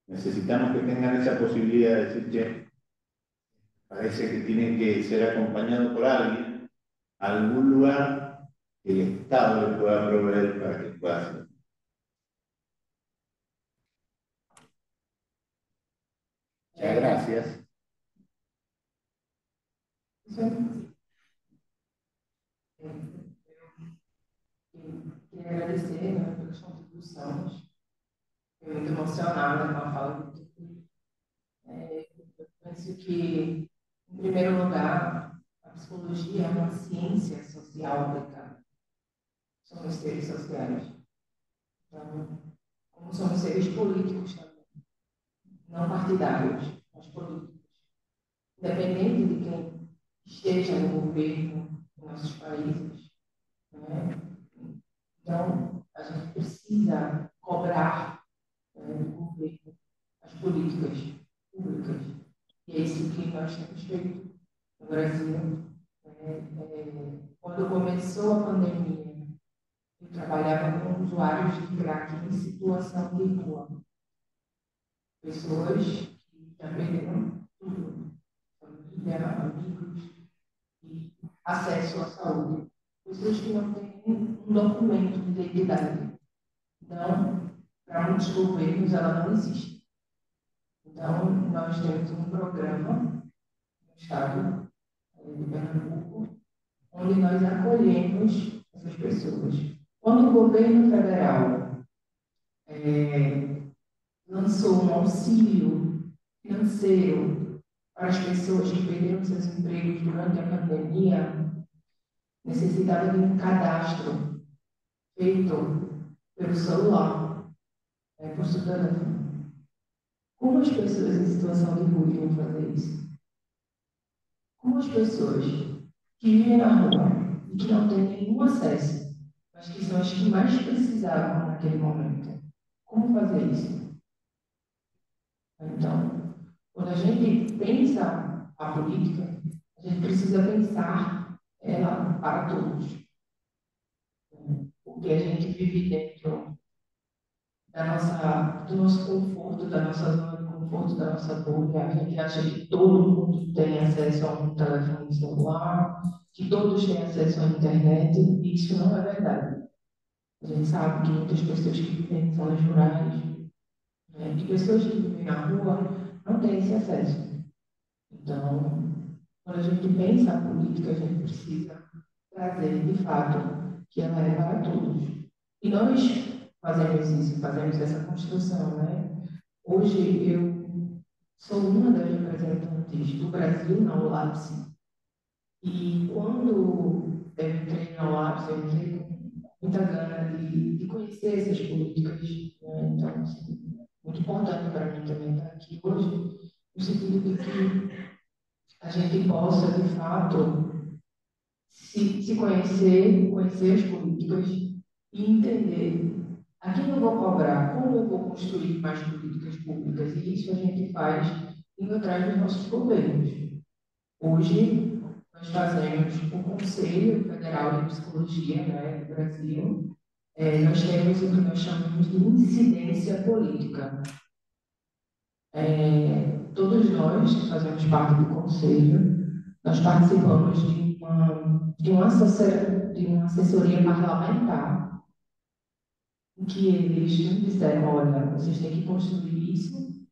Necesitamos que tengan esa posibilidad de decir, che, parece que tiene que ser acompañado por alguien a algún lugar que el Estado le pueda proveer para que pueda hacerlo. Muchas gracias. Queria agradecer, né, pelas contribuições. Fiquei muito emocionada com a fala do Tutu. Eu penso que, em primeiro lugar, a psicologia é uma ciência social aplicada. Somos seres sociais. Então, como somos seres políticos também, não partidários, mas políticos. Independente de quem esteja no governo em nossos países, né? Então, a gente precisa cobrar, né, do governo as políticas públicas. E é isso que nós temos feito no Brasil. Quando começou a pandemia, eu trabalhava com usuários de crack em situação de rua. Pessoas que já perderam tudo, família, amigos e acesso à saúde. Pessoas que não têm um documento de identidade. Então, para muitos governos, ela não existe. Então, nós temos um programa no estado de Pernambuco, onde nós acolhemos essas pessoas. Quando o governo federal lançou um auxílio financeiro para as pessoas que perderam seus empregos durante a pandemia, necessitava de um cadastro feito pelo celular, por cidadão. Como as pessoas em situação de rua vão fazer isso? Como as pessoas que vivem na rua e que não têm nenhum acesso, mas que são as que mais precisavam naquele momento, como fazer isso? Então, quando a gente pensa a política, a gente precisa pensar ela para todos. Porque a gente vive dentro do nosso conforto, da nossa zona de conforto, da nossa bolha. A gente acha que todo mundo tem acesso a um telefone celular, que todos têm acesso à internet, e isso não é verdade. A gente sabe que muitas pessoas que vivem em zonas rurais, né, e pessoas que vivem na rua não têm esse acesso. Então, quando a gente pensa a política, a gente precisa trazer, de fato, que ela é para todos. E nós fazemos isso, fazemos essa construção, né? Hoje eu sou uma das representantes do Brasil na OLAPSE. E quando eu entrei na UAPS, eu entrei com muita gana de conhecer essas políticas, né? Então, assim, muito importante para mim também estar aqui hoje, no sentido de que a gente possa, de fato, se conhecer, conhecer as políticas e entender a quem eu vou cobrar, como eu vou construir mais políticas públicas. E isso a gente faz indo atrás dos nossos governos. Hoje, nós fazemos o Conselho Federal de Psicologia, né, do Brasil. Nós temos o que nós chamamos de incidência política. Todos nós que fazemos parte do Conselho, nós participamos de uma assessoria parlamentar, em que eles nos disseram, olha, vocês têm que construir isso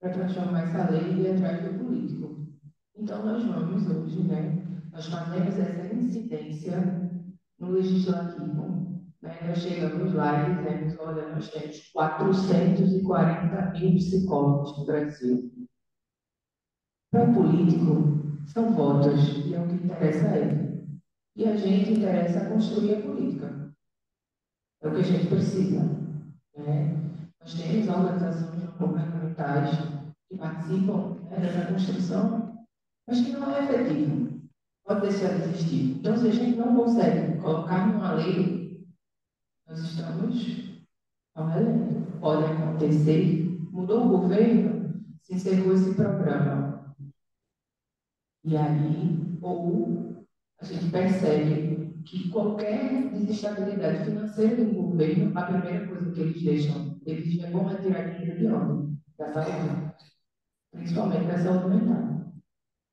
para transformar essa lei e ir atrás do político. Então, nós vamos hoje, né? Nós fazemos essa incidência no legislativo, né? Nós chegamos lá e dizemos, olha, nós temos 440 mil psicólogos no Brasil. Para o político, são votos, e é o que interessa a ele. E a gente interessa construir a política. É o que a gente precisa, né? Nós temos organizações não governamentais que participam, né, dessa construção, mas que não é efetivo. Pode deixar de existir. Então, se a gente não consegue colocar numa lei, nós estamos ao relento. Pode acontecer, mudou o governo, se encerrou esse programa. E aí, ou a gente percebe que qualquer desestabilidade financeira do governo, a primeira coisa que eles já vão retirar dinheiro de onde? Da saúde, principalmente da saúde mental.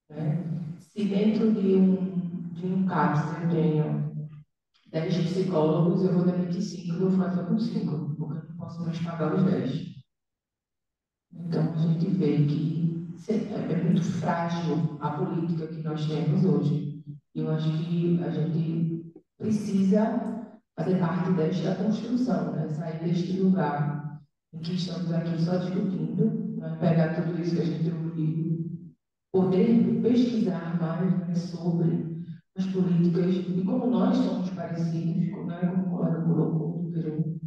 Né? Se dentro de um CAPS eu tenho 10 psicólogos, eu vou demitir 5, eu vou fazer com 5, porque eu não posso mais pagar os 10. Então a gente vê que é muito frágil a política que nós temos hoje. E eu acho que a gente precisa fazer parte desta construção, né? Sair deste lugar em que estamos aqui só discutindo, né? Pegar tudo isso que a gente ouviu, poder pesquisar mais, né, sobre as políticas e como nós somos parecidos, né, como o colega colocou no Peru.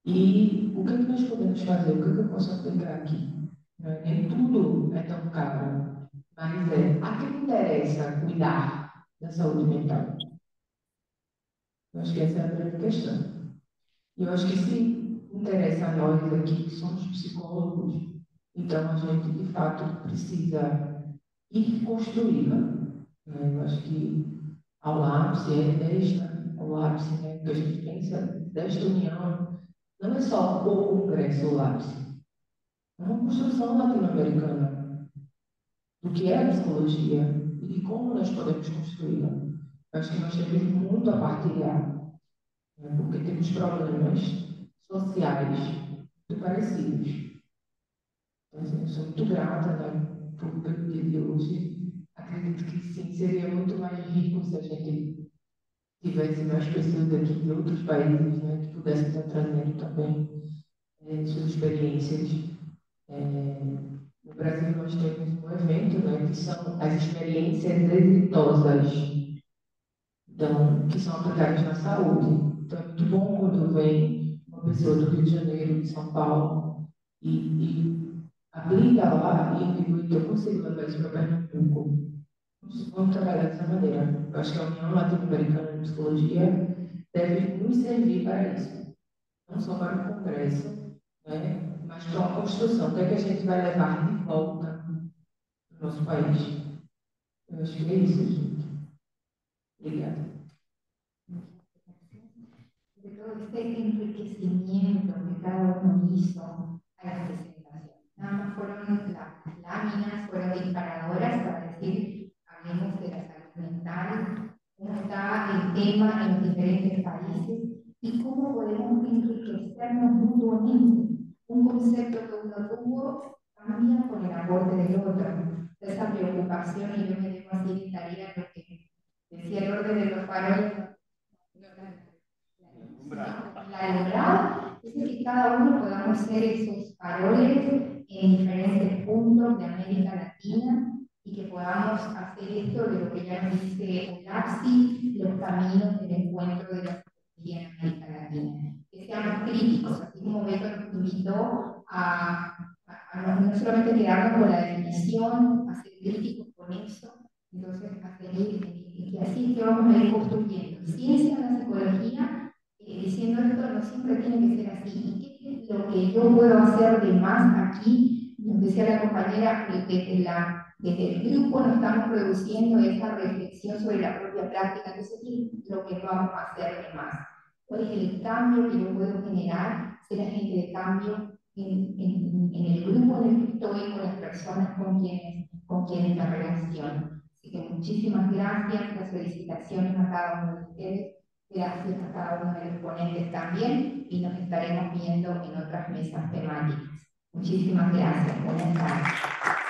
E o que é que nós podemos fazer? O que é que eu posso aplicar aqui? Nem tudo é tão caro, mas a quem interessa cuidar da saúde mental? Eu acho que essa é a grande questão. E eu acho que se interessa a nós aqui, que somos psicólogos, então a gente, de fato, precisa ir construí-la. Eu acho que ao ápice ao ápice, né, que a gente pensa desta união, não é só o Congresso o ápice, é uma construção latino-americana do que é a psicologia e de como nós podemos construí-la. Eu acho que nós temos muito a partilhar, né, porque temos problemas sociais muito parecidos. Então, assim, eu sou muito grata, né, pelo dia de hoje. Acredito que sim, seria muito mais rico se a gente tivesse mais pessoas aqui de outros países, né, que pudessem estar trazendo também suas experiências. No Brasil nós temos um evento, né, que são as experiências exitosas, então, que são aplicadas na saúde. Então é muito bom quando vem uma pessoa do Rio de Janeiro, de São Paulo, e aplica lá, e eu digo, eu consigo levar isso para Pernambuco. Vamos trabalhar dessa maneira. Eu acho que a União Latino-Americana de Psicologia deve nos servir para isso. Não só para o Congresso, né, mas para uma construção. O que é que a gente vai levar de volta para o nosso país? Eu acho que é isso, gente. Obrigada. De todo este enriquecimiento que cada uno hizo a la presentación. Nada más fueron las láminas, fueron disparadoras para decir, hablemos de la salud mental, cómo está el tema en los diferentes países y cómo podemos enriquecernos mutuamente. Un concepto que uno tuvo cambia con el aporte del otro. Esa preocupación, y yo me dejo así de tarea lo que decía el orden de los faroles, la alumbrado, es que cada uno podamos ser esos faroles en diferentes puntos de América Latina y que podamos hacer esto de lo que ya nos dice Olapsi, los caminos del encuentro de la psicología en América Latina. Que seamos críticos, así como Beto nos invitó a no solamente quedarnos con la definición, a ser críticos con eso, entonces a seguir, que así que vamos a ir construyendo. Ciencia en la psicología, diciendo esto no siempre tiene que ser así. ¿Y qué es lo que yo puedo hacer de más aquí? Nos decía la compañera, desde el grupo no estamos produciendo esa reflexión sobre la propia práctica, entonces ¿qué es lo que vamos a hacer de más? ¿Cuál es el cambio que yo puedo generar? Ser agente de cambio en el grupo en el que estoy, con las personas con quienes me relaciono. Así que muchísimas gracias, las felicitaciones a cada uno de ustedes, gracias a cada uno de los ponentes también, y nos estaremos viendo en otras mesas temáticas. Muchísimas gracias, buenas tardes.